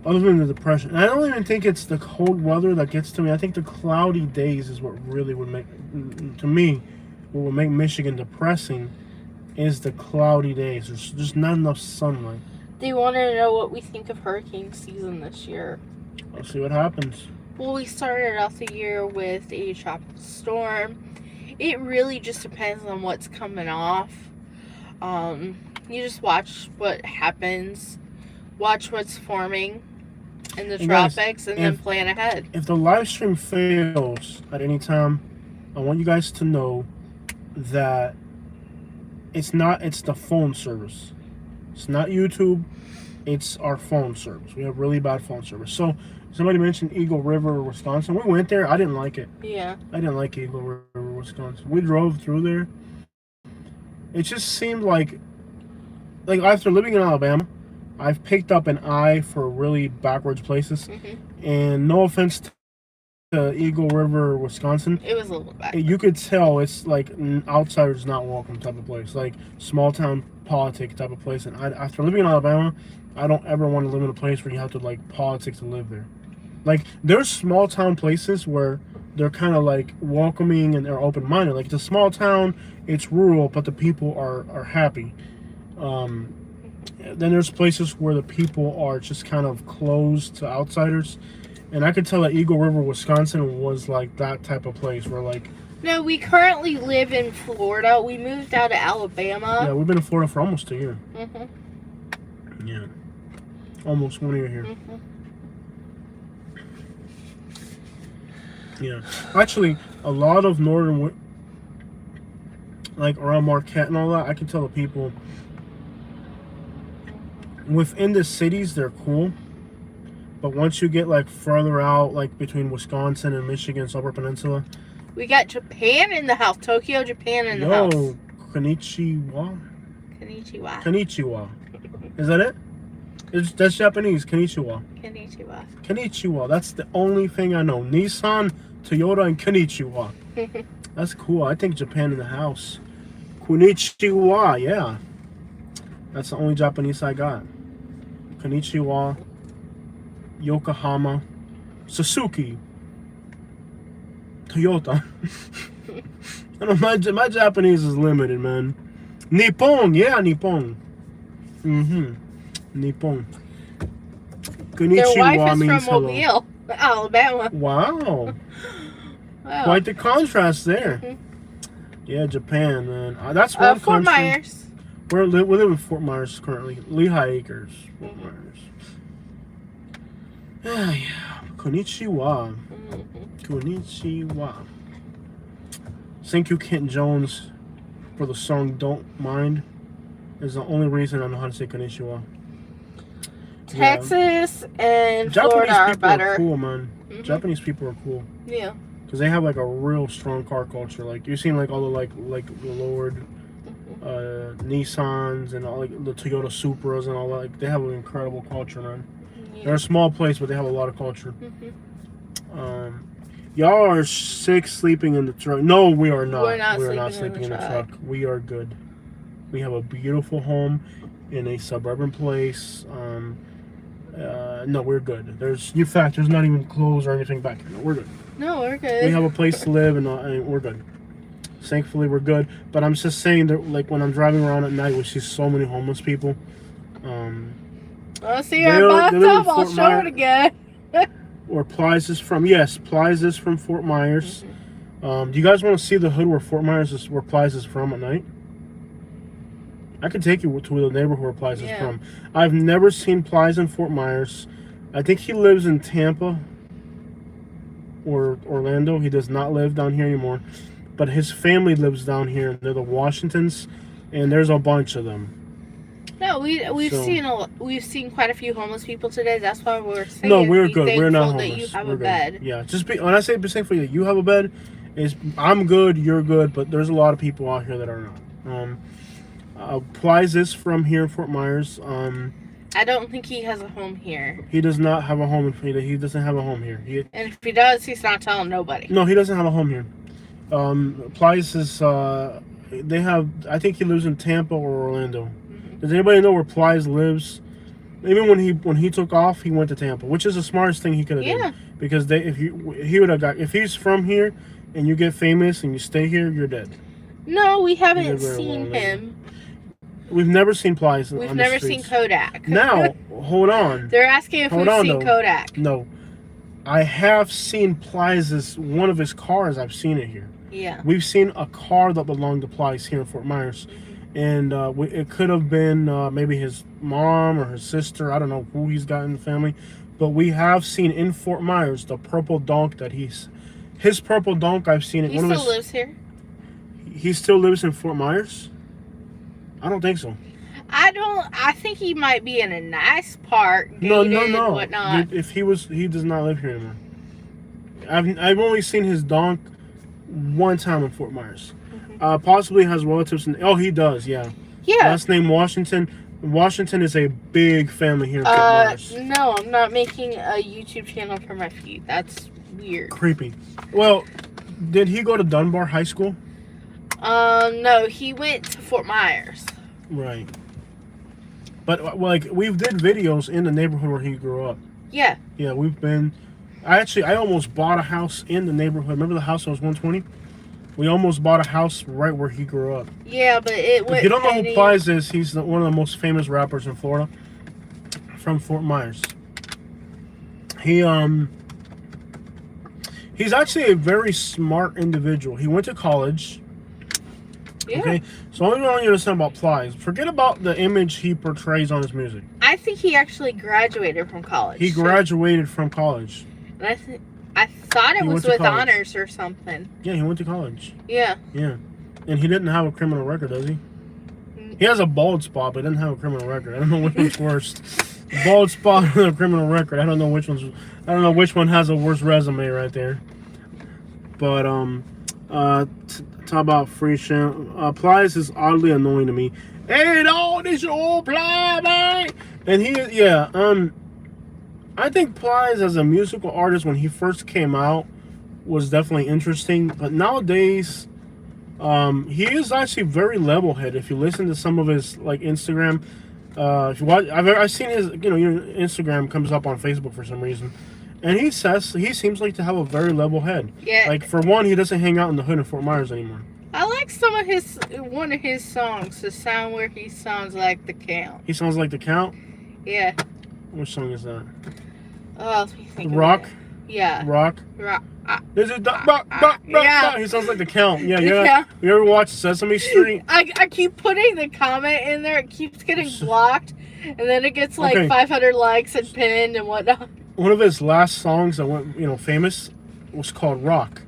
Other than the depression. And I don't even think it's the cold weather that gets to me. I think the cloudy days is what really would make, to me, what would make Michigan depressing is the cloudy days. There's just not enough sunlight. They want to know what we think of hurricane season this year. I'll see what happens. Well, we started off the year with a tropical storm. It really just depends on what's coming off. You just watch what happens. Watch what's forming in the tropics, and then plan ahead. If the live stream fails at any time, I want you guys to know that it's the phone service. It's not YouTube. It's our phone service. We have really bad phone service. So somebody mentioned Eagle River, Wisconsin. We went there. I didn't like it. Yeah. I didn't like Eagle River, Wisconsin. We drove through there. It just seemed like after living in Alabama, I've picked up an eye for really backwards places. And no offense to Eagle River, Wisconsin. It was a little backwards. You could tell it's like outsiders not welcome type of place. Like small town politic type of place. And after living in Alabama, I don't ever want to live in a place where you have to like politic to live there. Like there's small town places where they're kind of like welcoming and they're open-minded. Like it's a small town, it's rural, but the people are happy. Then there's places where the people are just kind of closed to outsiders. And I could tell that Eagle River, Wisconsin was like that type of place where like... No, we currently live in Florida. We moved out of Alabama. Yeah, we've been in Florida for almost a year. Yeah. Almost 1 year here. Yeah. Actually, a lot of northern... Like around Marquette and all that, I can tell the people... Within the cities, they're cool. But once you get like further out, like between Wisconsin and Michigan, Upper Peninsula. We got Japan in the house. Tokyo, Japan in the house. Yo, konnichiwa. Konnichiwa. Konnichiwa. Is that it? That's Japanese. Konnichiwa. Konnichiwa. Konnichiwa. That's the only thing I know. Nissan, Toyota, and konnichiwa. That's cool. I think Japan in the house. Konnichiwa, yeah. That's the only Japanese I got. Konnichiwa, Yokohama, Suzuki, Toyota. I don't know, my Japanese is limited, man. Nippon, yeah, Nippon. Nippon. Konnichiwa. Their wife is means from Mobile, Alabama. Wow. Quite the contrast there. Yeah, Japan, man. That's one Fort country. Myers. We live in Fort Myers currently. Lehigh Acres, Fort Myers. Yeah. Konnichiwa. Konnichiwa. Thank you, Kent Jones, for the song Don't Mind. Is the only reason I know how to say konnichiwa. Texas and Japanese Florida are people better. are cool, man. Japanese people are cool. Yeah. Because they have like a real strong car culture. Like you've seen like all the like the lowered Nissans and all like the Toyota Supras and all that. Like, they have an incredible culture, man. Yeah. They're a small place, but they have a lot of culture. Y'all are sick sleeping in the truck. No, we are not. We are not sleeping in the truck. We are good. We have a beautiful home in a suburban place. No, we're good. In fact, there's not even clothes or anything back here. No, we're good. No, we're good. We have a place to live, and we're good. Thankfully, we're good. But I'm just saying that, like, when I'm driving around at night, we see so many homeless people. I see our bathtub. I'll show it again. Where Plies is from. Yes, Plies is from Fort Myers. Do you guys want to see the hood where where Plies is from at night? I could take you to the neighborhood where Plies is from. I've never seen Plies in Fort Myers. I think he lives in Tampa or Orlando. He does not live down here anymore. But his family lives down here. They're the Washingtons, and there's a bunch of them. No, we've seen quite a few homeless people today. That's why we're saying. No, we're good. We're not homeless. That you have a bed. Yeah, when I say be thankful that you have a bed, I'm good, you're good, but there's a lot of people out here that are not. Plies is from here in Fort Myers. I don't think he has a home here. He does not have a home. He doesn't have a home here. And if he does, he's not telling nobody. No, he doesn't have a home here. Plies is. They have. I think he lives in Tampa or Orlando. Mm-hmm. Does anybody know where Plies lives? Even when he took off, he went to Tampa, which is the smartest thing he could have done. Because if he's from here, and you get famous and you stay here, you're dead. No, we haven't seen him. We've never seen Plies. We've never seen Kodak. Now, hold on. They're asking if we've seen Kodak. No, I have seen Plies' one of his cars. I've seen it here. Yeah. We've seen a car that belonged to Plies here in Fort Myers. And it could have been maybe his mom or his sister. I don't know who he's got in the family. But we have seen in Fort Myers the purple donk that his purple donk. I've seen it. He still lives here? He still lives in Fort Myers? I don't think so. I think he might be in a nice part. No. Whatnot. He does not live here anymore. I've only seen his donk one time in Fort Myers. Possibly has relatives in. Oh, he does. Yeah. Last name Washington. Washington is a big family here in Fort Myers. No, I'm not making a YouTube channel for my feed. That's weird. Creepy. Well, did he go to Dunbar High School? No, he went to Fort Myers. Right. But like we did videos in the neighborhood where he grew up. Yeah. Yeah, we've been. I almost bought a house in the neighborhood. Remember the house that was 120? We almost bought a house right where he grew up. Yeah, but it went. If you don't know who Plies is, he's one of the most famous rappers in Florida. From Fort Myers. He's actually a very smart individual. He went to college. Yeah. Okay, so all I want you to understand about Plies, forget about the image he portrays on his music. I think he actually graduated from college. He graduated from college. And I thought it was with honors or something. Yeah, he went to college. Yeah. Yeah. And he didn't have a criminal record, does he? He has a bald spot, but doesn't have a criminal record. I don't know which one's worse. Bald spot and a criminal record. I don't know which one has a worse resume right there. But talk about free shit. Plies is oddly annoying to me. Hey, no, this your old Plies, man. And I think Plies as a musical artist when he first came out was definitely interesting. But nowadays, he is actually very level-headed. If you listen to some of his like Instagram, if you watch, I've seen his, your Instagram comes up on Facebook for some reason, and he seems like to have a very level head. Yeah. Like for one, he doesn't hang out in the hood of Fort Myers anymore. I like one of his songs, the sound where he sounds like the Count. He sounds like the Count? Yeah. Which song is that? Oh, let me think. Rock? Yeah. Rock? This is the rock. Yeah. He sounds like the Count. Yeah. You ever watch Sesame Street? I keep putting the comment in there. It keeps getting blocked. And then it gets like 500 likes and pinned and whatnot. One of his last songs that went, famous was called Rock.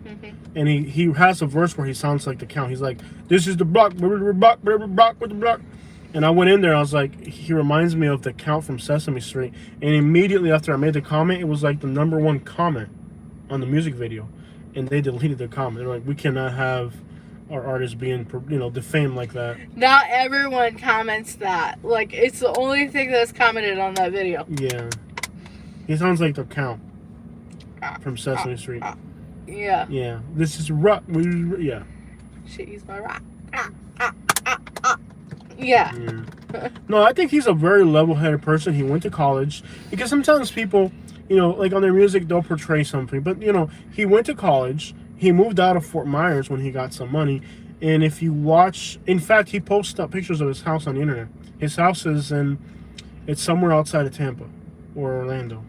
And he has a verse where he sounds like the Count. He's like, this is the block with the block. And I went in there, I was like, he reminds me of the Count from Sesame Street. And immediately after I made the comment, it was like the #1 comment on the music video. And they deleted the comment. They're like, we cannot have our artists being, defamed like that. Not everyone comments that. Like, it's the only thing that's commented on that video. Yeah. He sounds like the Count from Sesame Street. Yeah. Yeah. This is rock. Yeah. She's my rock. Yeah. No, I think he's a very level-headed person. He went to college. Because sometimes people, like on their music, they'll portray something. But, he went to college. He moved out of Fort Myers when he got some money. And if you watch, in fact, he posts up pictures of his house on the internet. His house it's somewhere outside of Tampa or Orlando.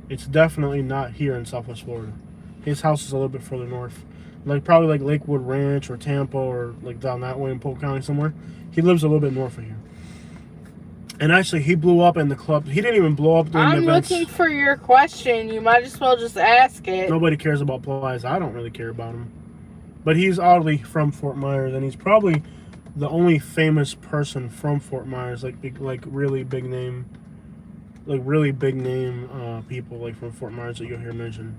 It's definitely not here in Southwest Florida. His house is a little bit further north. Probably like Lakewood Ranch or Tampa or like down that way in Polk County somewhere. He lives a little bit north of here. And actually, he blew up in the club. He didn't even blow up during the events. I'm looking for your question. You might as well just ask it. Nobody cares about Plies. I don't really care about him. But he's oddly from Fort Myers, and he's probably the only famous person from Fort Myers, like really big name people like from Fort Myers that you'll hear mentioned.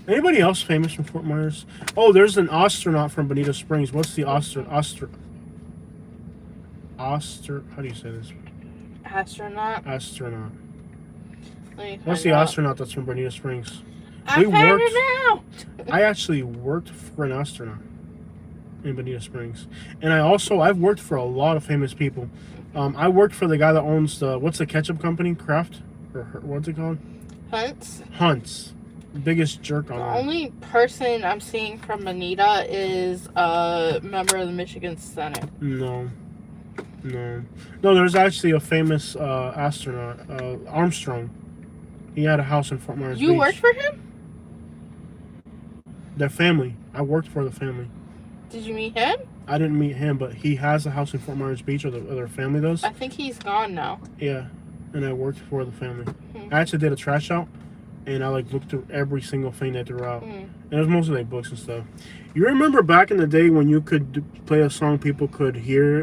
Anybody else famous from Fort Myers? Oh, there's an astronaut from Bonita Springs. What's the How do you say this? Astronaut. Astronaut. What's the astronaut that's from Bonita Springs? I found it out. I actually worked for an astronaut in Bonita Springs, and I've worked for a lot of famous people. I worked for the guy that owns what's the ketchup company? Kraft, or what's it called? Hunt's. Biggest jerk on the earth. Only person I'm seeing from Bonita is a member of the Michigan Senate. No. There's actually a famous astronaut, Armstrong. He had a house in Fort Myers Beach. You worked for him? Their family. I worked for the family. Did you meet him? I didn't meet him, but he has a house in Fort Myers Beach, or their family does. I think he's gone now. Yeah, and I worked for the family. I actually did a trash out, and I looked through every single thing they threw out. And it was mostly like books and stuff. You remember back in the day when you could play a song people could hear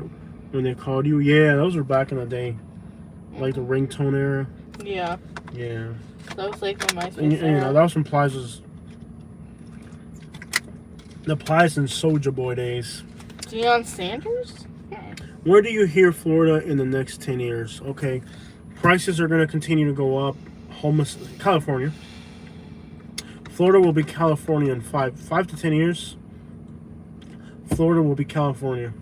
when they called you? Yeah, those were back in the day. Like the ringtone era. Yeah. Yeah. That was like when MySpace and you know, that was from Plies' the Plies and Soulja Boy days. Deion Sanders? Where do you hear Florida in the next 10 years? Okay. Prices are going to continue to go up. California. Florida will be California in 5 to 10 years. Florida will be California.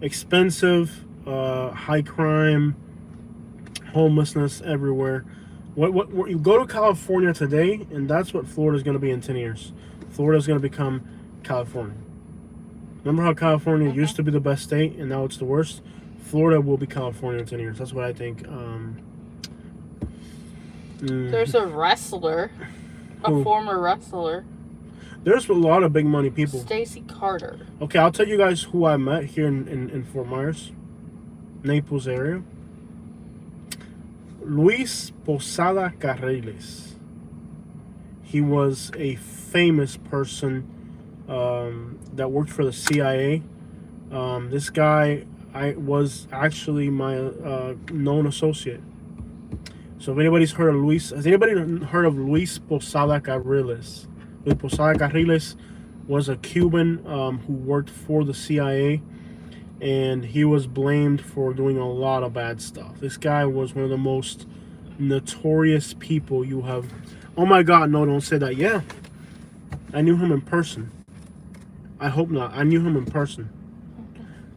Expensive, high crime, homelessness everywhere. What you go to California today, and that's what Florida is going to be in 10 years. Florida is going to become California. Remember how California used to be the best state, and now it's the worst? Florida will be California in 10 years. That's what I think. There's a wrestler, a former wrestler. There's a lot of big money people. Stacy Carter. Okay, I'll tell you guys who I met here in Fort Myers, Naples area. Luis Posada Carriles. He was a famous person that worked for the CIA. This guy was actually my known associate. So if anybody's heard of has anybody heard of Luis Posada Carriles? Luis Posada Carriles was a Cuban who worked for the CIA, and he was blamed for doing a lot of bad stuff. This guy was one of the most notorious people you have. Oh my God, no, don't say that. Yeah, I knew him in person. I hope not. I knew him in person.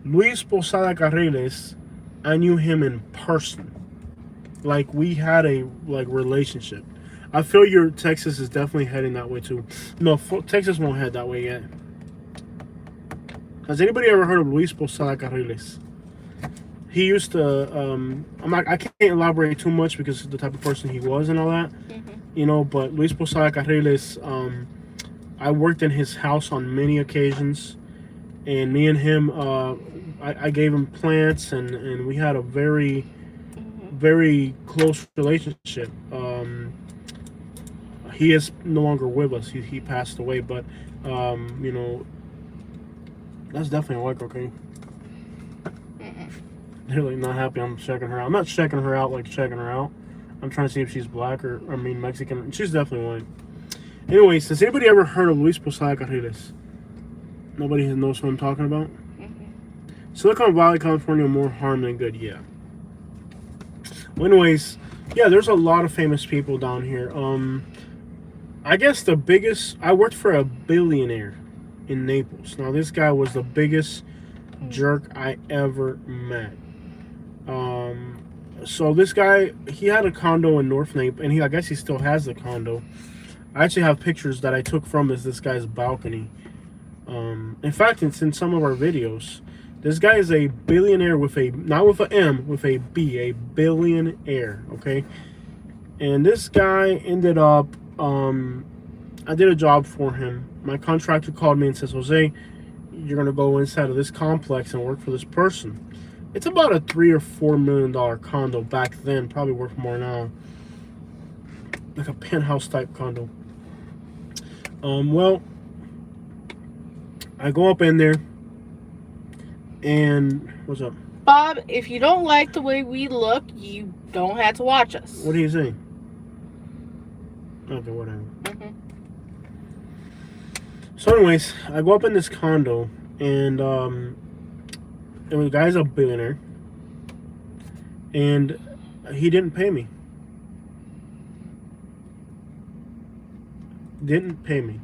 Luis Posada Carriles, I knew him in person. Like, we had a relationship. I feel your Texas is definitely heading that way too. No, Texas won't head that way yet. Has anybody ever heard of Luis Posada Carriles? He used to. I can't elaborate too much because of the type of person he was and all that. You know, but Luis Posada Carriles, I worked in his house on many occasions, and me and him, I gave him plants, and we had a very, very close relationship. He is no longer with us. He passed away, but you know, that's definitely a white cocaine. They're like not happy I'm checking her out. I'm not checking her out like checking her out. I'm trying to see if she's black or Mexican. She's definitely white. Anyways, has anybody ever heard of Luis Posada Carriles? Nobody knows what I'm talking about? Silicon Valley, California, more harm than good, yeah. Well, anyways, yeah, there's a lot of famous people down here. I guess the biggest, I worked for a billionaire in Naples. Now, this guy was the biggest jerk I ever met. So this guy, he had a condo in North Naples, and I guess he still has the condo. I actually have pictures that I took from this guy's balcony. In fact, it's in some of our videos. This guy is a billionaire with a, not with an M, with a B, a billionaire, okay? And this guy ended up, I did a job for him. My contractor called me and says, Jose, you're going to go inside of this complex and work for this person. It's about a $3 or $4 million condo back then, probably worth more now. Like a penthouse type condo. Well, I go up in there, and what's up? Bob, if you don't like the way we look, you don't have to watch us. What are you saying? Okay, whatever. So anyways, I go up in this condo, and And the guy's a billionaire. And he didn't pay me. Didn't pay me.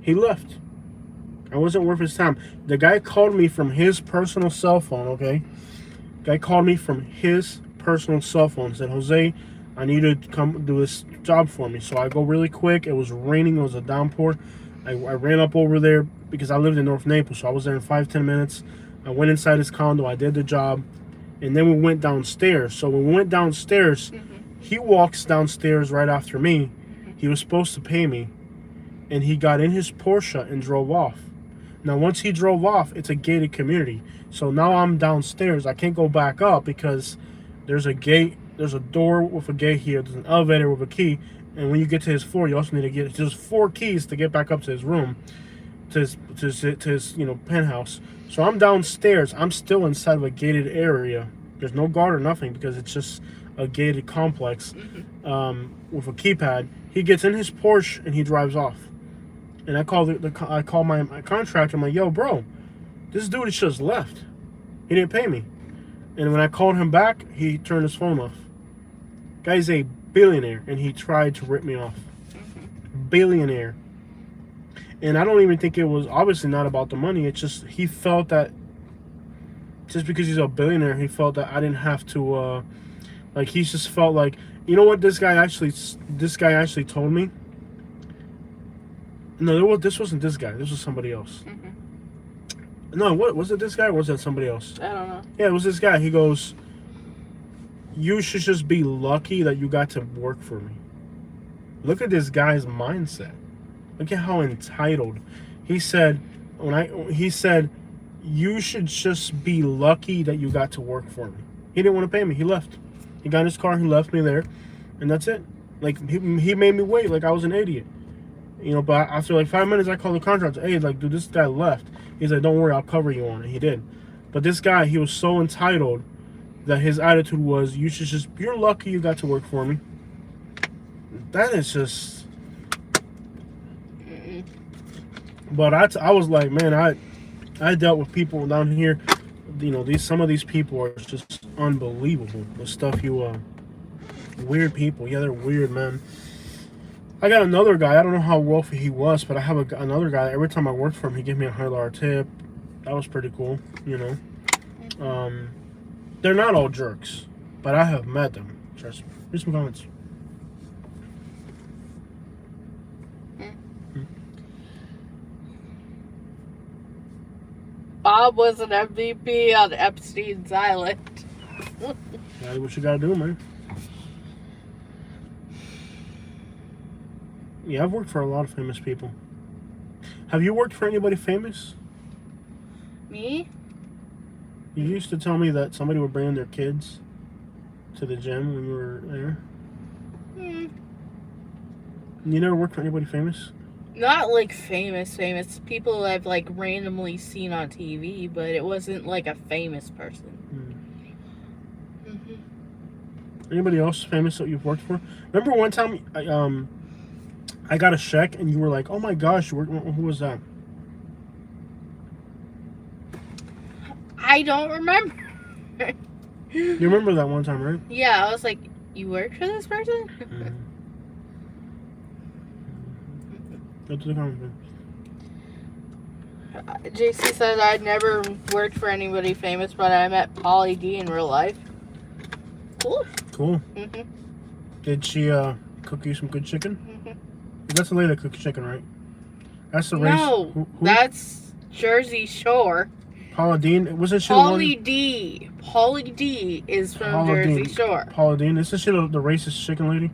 He left. I wasn't worth his time. The guy called me from his personal cell phone, okay? Guy called me from his personal cell phone. Said, Jose, I need to come do this job for me. So I go really quick. It was raining. It was a downpour. I ran up over there because I lived in North Naples. So I was there in 5-10 minutes. I went inside his condo. I did the job. And then we went downstairs. So when we went downstairs, he walks downstairs right after me. He was supposed to pay me. And he got in his Porsche and drove off. Now, once he drove off, it's a gated community. So now I'm downstairs. I can't go back up because there's a gate. There's a door with a gate here. There's an elevator with a key. And when you get to his floor, you also need to get... There's 4 keys to get back up to his room. To his penthouse. So I'm downstairs. I'm still inside of a gated area. There's no guard or nothing because it's just a gated complex with a keypad. He gets in his Porsche and he drives off. And I call my contractor. I'm like, yo, bro, this dude just left. He didn't pay me. And when I called him back, he turned his phone off. Guy's a billionaire, and he tried to rip me off. Billionaire. And I don't even think it was obviously not about the money. It's just he felt that just because he's a billionaire, he felt that I didn't have to. Like he just felt like, you know what? This guy actually told me. No, this wasn't this guy. This was somebody else. No, what was it? This guy or was that somebody else? I don't know. Yeah, it was this guy. He goes, "You should just be lucky that you got to work for me." Look at this guy's mindset. Look at how entitled. He said, "You should just be lucky that you got to work for me." He didn't want to pay me. He left. He got in his car. He left me there, and that's it. Like he made me wait. Like I was an idiot. But after like 5 minutes, I called the contractor. Hey, like, dude, this guy left. He's like, don't worry, I'll cover you on it. He did. But this guy, he was so entitled that his attitude was, you're lucky you got to work for me. That is just... But I was like, man, I dealt with people down here. Some of these people are just unbelievable. The stuff weird people. Yeah, they're weird, man. I got another guy. I don't know how wealthy he was, but I have another guy. Every time I worked for him, he gave me a $100 tip. That was pretty cool, They're not all jerks, but I have met them. Trust me. Read some comments. Bob was an MVP on Epstein's Island. That's what you gotta do, man. Yeah, I've worked for a lot of famous people. Have you worked for anybody famous? Me? You used to tell me that somebody would bring their kids to the gym when you were there. You never worked for anybody famous? Not like famous. People I've like randomly seen on TV, but it wasn't like a famous person. Anybody else famous that you've worked for? Remember one time I got a check and you were like, oh my gosh, who was that? I don't remember. You remember that one time, right? Yeah, I was like, you work for this person? Go to the comments. JC says I'd never worked for anybody famous, but I met Pauly D in real life. Cool. Did she cook you some good chicken? That's the lady that cooks chicken, right? That's the race. No, who? That's Jersey Shore. Paula Deen, wasn't she Pauly D. Pauly D is from Paula Jersey Deen. Shore. Paula Deen, isn't she the racist chicken lady?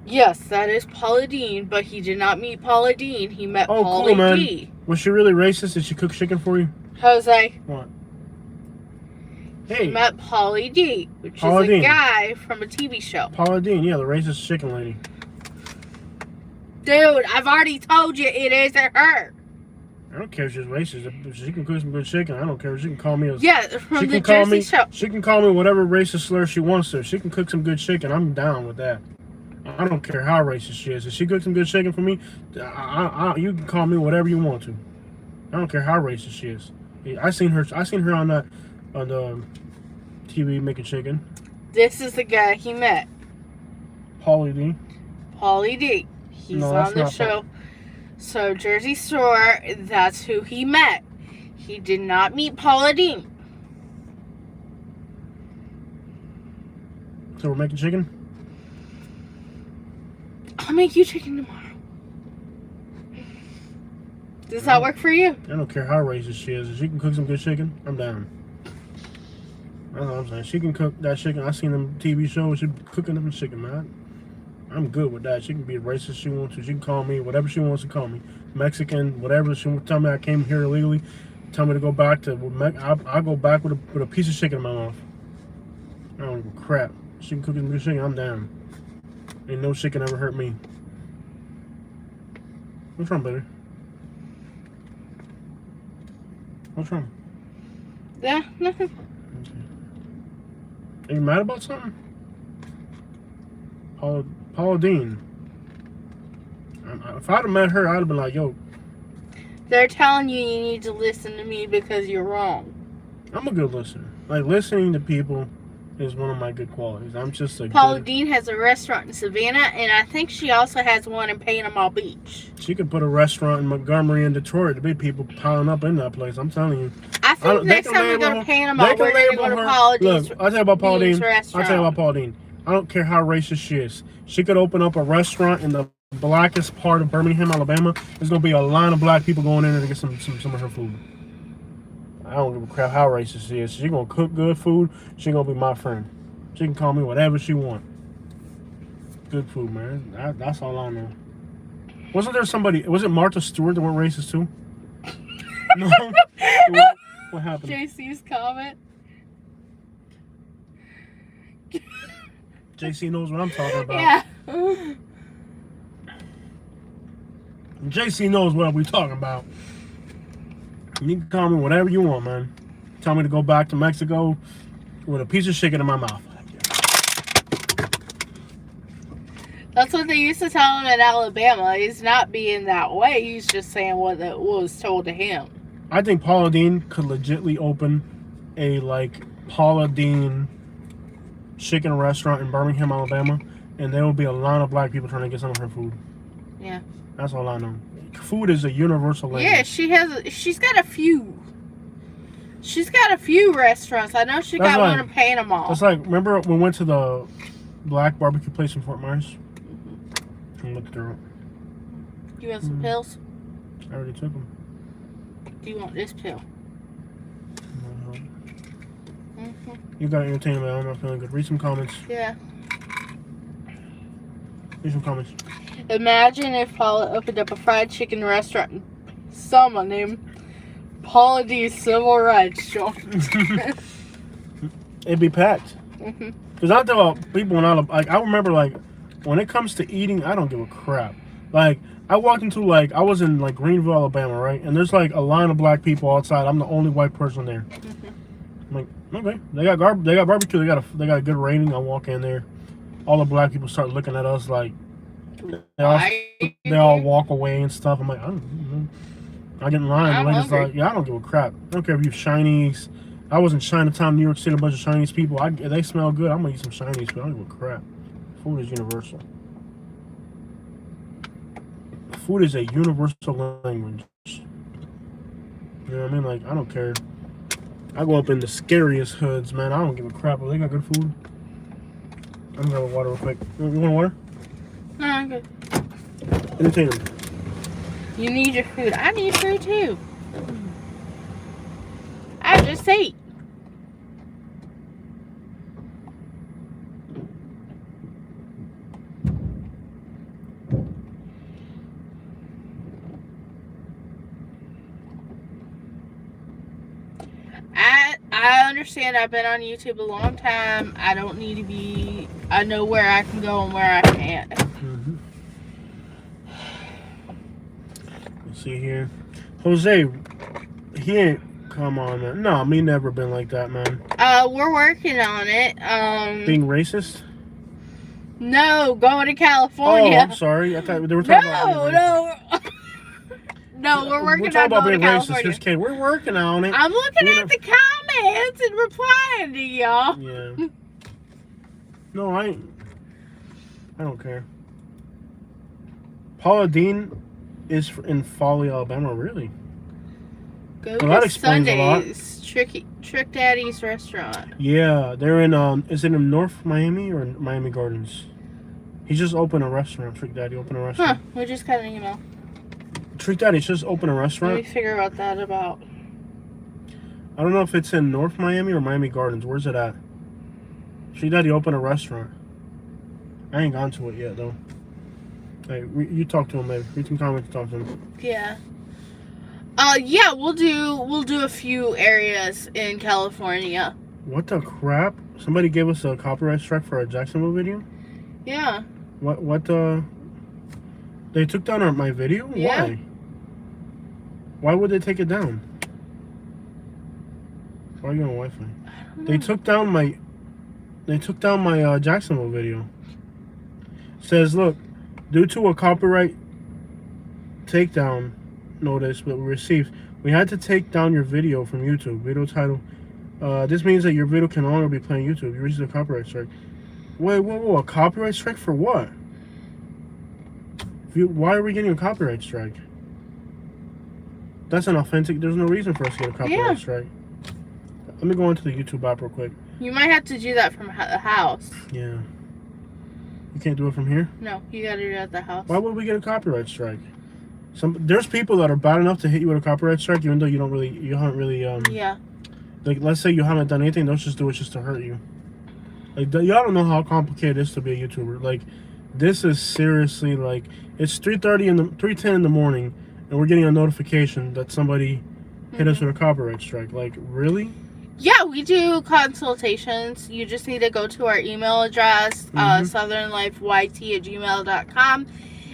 Yes, that is Paula Deen, but he did not meet Paula Deen. He met Pauly cool, man. D. Was she really racist? Did she cook chicken for you? Jose. What? Hey. He met Pauly D, which Paula is a Deen. guy from a TV show. Paula Deen, yeah, the racist chicken lady. Dude, I've already told you it isn't her. I don't care if she's racist. If she can cook some good chicken, I don't care. She can call me a... Yeah, from the Jersey show. She can call me whatever racist slur she wants to. She can cook some good chicken. I'm down with that. I don't care how racist she is. If she cooks some good chicken for me, you can call me whatever you want to. I don't care how racist she is. I seen her on the TV making chicken. This is the guy he met. Pauly D. Pauly D. He's on the show. So Jersey Shore, that's who he met. He did not meet Paula Deen. So we're making chicken? I'll make you chicken tomorrow. Does that work for you? I don't care how racist she is. If she can cook some good chicken, I'm down. That's what I'm saying. She can cook that chicken. I seen them TV shows. She cooking them chicken, man. I'm good with that. She can be as racist as she wants to. She can call me whatever she wants to call me. Mexican, whatever. She will tell me I came here illegally. Tell me to go back to. I'll go back with a piece of chicken in my mouth. I don't give a crap. She can cook some good chicken. I'm down. Ain't no shit can ever hurt me. What's wrong, baby? What's wrong? Yeah, nothing. Okay. Are you mad about something? Paula Deen. If I'd have met her, I'd have been like, yo. They're telling you need to listen to me because you're wrong. I'm a good listener. Like, listening to people is one of my good qualities. I'm just a Paula Deen has a restaurant in Savannah, and I think she also has one in Panama Beach. She could put a restaurant in Montgomery and Detroit. There'd be people piling up in that place. I'm telling you. I think next time we go to Panama, we're going to go to Paula Deen's. Look, I'll tell you about Paula Deen. I don't care how racist she is. She could open up a restaurant in the blackest part of Birmingham, Alabama. There's going to be a line of black people going in there to get some of her food. I don't give a crap how racist she is. She's going to cook good food. She's going to be my friend. She can call me whatever she wants. Good food, man. That's all I know. Wasn't there somebody... Was it Martha Stewart that went racist too? No? What happened? JC's comment. JC knows what I'm talking about. Yeah. JC knows what we're talking about. You can call me whatever you want, man. Tell me to go back to Mexico with a piece of chicken in my mouth. That's what they used to tell him in Alabama. He's not being that way. He's just saying what was told to him. I think Paula Deen could legitly open a, like, Paula Deen chicken restaurant in Birmingham, Alabama, and there will be a lot of black people trying to get some of her food. Yeah. That's all I know. Food is a universal language. Yeah, she's got a few. She's got a few restaurants. I know she got one in Panama. It's like, remember we went to the black barbecue place in Fort Myers? And looked her up. You want some pills? I already took them. Do you want this pill? No. You got entertainment, man. I'm not feeling good. Read some comments. Yeah. Read some comments. Imagine if Paula opened up a fried chicken restaurant and someone named Paula D. Civil Rights joined. It'd be packed. Because I tell people when I remember, like, when it comes to eating, I don't give a crap. Like, I walked into, like, I was in, like, Greenville, Alabama, right? And there's, like, a line of black people outside. I'm the only white person there. I'm like, okay. They got barbecue. They got a good rating. I walk in there. All the black people start looking at us like, they all walk away and stuff. I'm like, I don't know. I get in line. The lady's like, yeah, I don't give a crap. I don't care if you're Chinese. I was in Chinatown, New York City, a bunch of Chinese people. They smell good. I'm going to eat some Chinese food. I don't give a crap. Food is universal. Food is a universal language. You know what I mean? Like, I don't care. I go up in the scariest hoods, man. I don't give a crap. If they got good food. I'm going to have a water real quick. You want water? No, I'm good. Entertain them. You need your food. I need food too. I just ate. I understand. I've been on YouTube a long time. I don't need to be. I know where I can go and where I can't. Let's see here. Jose, he ain't. Come on, man. No, me never been like that, man. We're working on it. Being racist? No, going to California. Oh, I'm sorry. I thought they were talking about. No. No, we're working We're talking on about going being to racist. California. Just kidding. We're working on it. I'm looking at the comments and replying to y'all. Yeah. No, I don't care. Paula Dean is in Foley, Alabama. Really? Go Well, that to explains a lot. Sunday's Trick Daddy's restaurant. Yeah, they're in is it in North Miami or Miami Gardens? He just opened a restaurant. Trick Daddy opened a restaurant. Huh? We just got an email. Trick Daddy just opened a restaurant. Let me figure out that about. I don't know if it's in North Miami or Miami Gardens. Where's it at? Trick Daddy opened a restaurant. I ain't gone to it yet though. Hey, you talk to him, maybe. Read some comments. Talk to him. Yeah. Yeah, we'll do a few areas in California. What the crap? Somebody gave us a copyright strike for our Jacksonville video? Yeah. What they took down my video? Yeah. Why? Why would they take it down? Why are you on Wi-Fi? They took down my Jacksonville video. It says, look, due to a copyright takedown notice that we received, we had to take down your video from YouTube. Video title. This means that your video can no longer be playing YouTube. You received a copyright strike. Wait, whoa, a copyright strike for what? Why are we getting a copyright strike? That's an authentic. There's no reason for us to get a copyright strike. Let me go into the YouTube app real quick. You might have to do that from the house. Yeah. You can't do it from here? No, you gotta do it at the house. Why would we get a copyright strike? There's people that are bad enough to hit you with a copyright strike, even though you haven't really yeah. Like, let's say you haven't done anything, they'll just do it just to hurt you. Like, y'all don't know how complicated it is to be a YouTuber. Like, this is seriously, like, it's 3:10 in the morning, and we're getting a notification that somebody hit us with a copyright strike. Like, really? Yeah, we do consultations. You just need to go to our email address, southernlifeyt@gmail.com,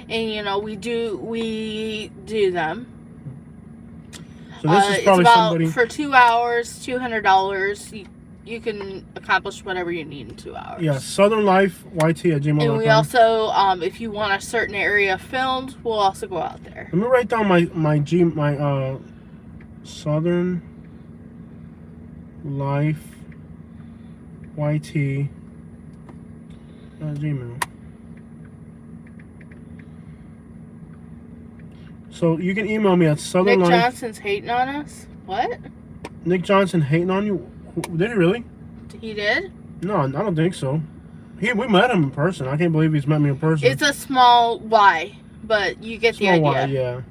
and we do them. So this is probably it's about, somebody for 2 hours, $200. You can accomplish whatever you need in 2 hours. Yeah, southernlifeyt@gmail.com. And we also, if you want a certain area filmed, we'll also go out there. Let me write down my Southern Life YT Gmail. So you can email me at Southern Nick Life. Johnson's hating on us? What? Nick Johnson hating on you? Did he really? He did? No, I don't think so. We met him in person. I can't believe he's met me in person. It's a small Y, but you get the idea. Y, yeah.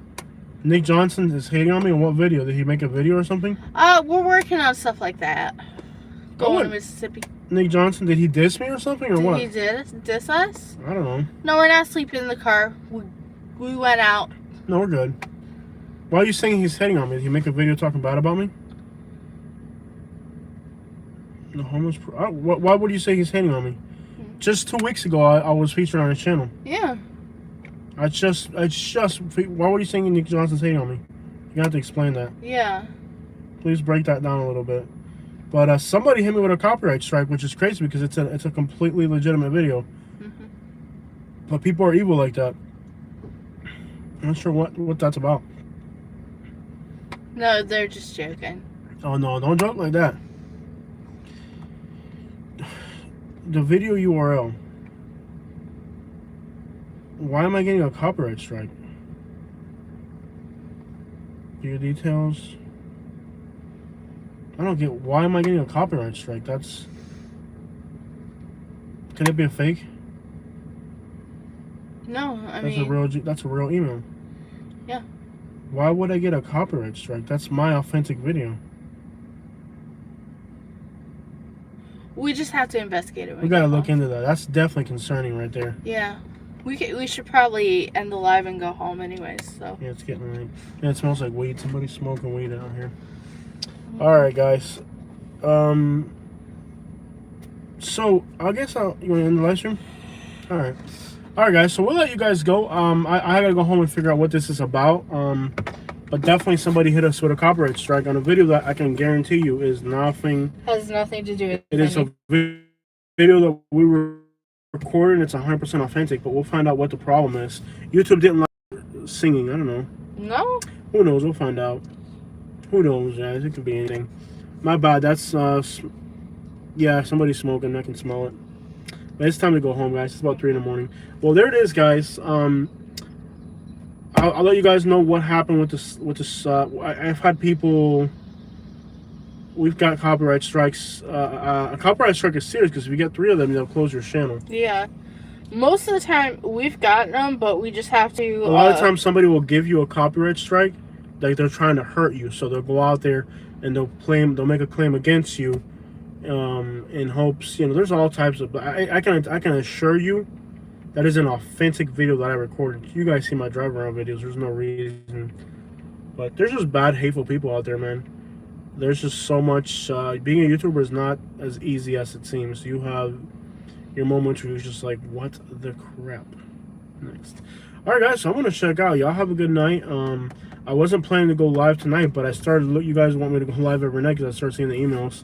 Nick Johnson is hating on me on what video? Did he make a video or something? We're working on stuff like that. Going to Mississippi. Nick Johnson, did he diss me or something or what? He did diss us? I don't know. No, we're not sleeping in the car. We went out. No, we're good. Why are you saying he's hating on me? Did he make a video talking bad about me? The homeless. Why would you say he's hating on me? Just 2 weeks ago, I was featured on his channel. Yeah. Why would you saying Nick Johnson's hating on me? You have to explain that. Yeah. Please break that down a little bit. But somebody hit me with a copyright strike, which is crazy because it's a completely legitimate video. Mm-hmm. But people are evil like that. I'm not sure what that's about. No, they're just joking. Oh no, don't joke like that. The video URL. Why am I getting a copyright strike? View details. I don't get why am I getting a copyright strike? Can it be a fake? No, that's a real email. Yeah. Why would I get a copyright strike? That's my authentic video. We just have to investigate it. We gotta look into that. That's definitely concerning right there. Yeah. We should probably end the live and go home anyways, so. Yeah, it's getting late. Yeah, it smells like weed. Somebody's smoking weed out here. Alright, guys. So, I guess you want to end the live stream? Alright. Alright, guys. So, we'll let you guys go. I gotta go home and figure out what this is about. But definitely somebody hit us with a copyright strike on a video that I can guarantee you is nothing. Has nothing to do with it. Is a video that we were recording. It's 100% authentic, but we'll find out what the problem is. YouTube didn't like singing. I don't know. No? Who knows? We'll find out. Who knows, guys? It could be anything. My bad. That's yeah, somebody's smoking. I can smell it. But it's time to go home, guys. It's about 3 in the morning. Well, there it is, guys. I'll let you guys know what happened with this. I've had people. We've got copyright strikes. A copyright strike is serious because if you get 3 of them, they'll close your channel. Yeah. Most of the time, we've gotten them, but we just have to... A lot of times, somebody will give you a copyright strike, like they're trying to hurt you. So they'll go out there and they'll make a claim against you, in hopes, there's all types of... I can assure you that is an authentic video that I recorded. You guys see my drive around videos. There's no reason. But there's just bad, hateful people out there, man. There's just so much. Being a YouTuber is not as easy as it seems. You have your moments where you're just like, what the crap? Next. Alright, guys, so I'm going to check out. Y'all have a good night. I wasn't planning to go live tonight, but I started. You guys want me to go live every night because I started seeing the emails.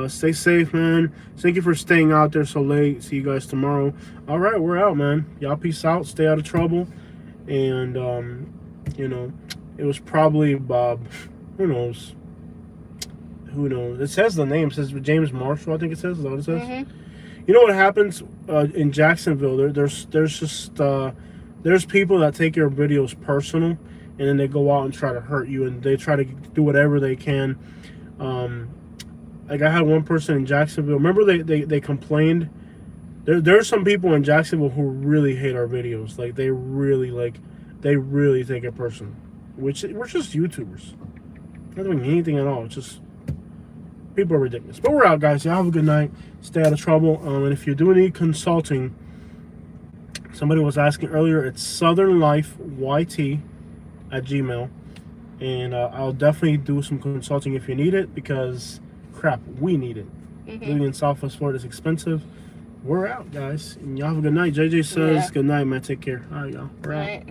Stay safe, man. Thank you for staying out there so late. See you guys tomorrow. Alright, we're out, man. Y'all peace out. Stay out of trouble. And, it was probably Bob. Who knows? Who knows? It says the name. It says James Marshall, I think it says. Is that what it says? Mm-hmm. You know what happens in Jacksonville? There's people that take your videos personal, and then they go out and try to hurt you, and they try to do whatever they can. Like I had one person in Jacksonville. Remember they complained. There's some people in Jacksonville who really hate our videos. Like they really take it personal. Which we're just YouTubers. Not doing anything at all. It's just people are ridiculous. But we're out, guys. Y'all have a good night. Stay out of trouble. And if you're doing any consulting, somebody was asking earlier, it's southernlifeyt@gmail.com. And I'll definitely do some consulting if you need it, because crap, we need it. Living in Southwest Florida is expensive. We're out, guys. And y'all have a good night. JJ says good night, man. Take care. All right, y'all. We're out.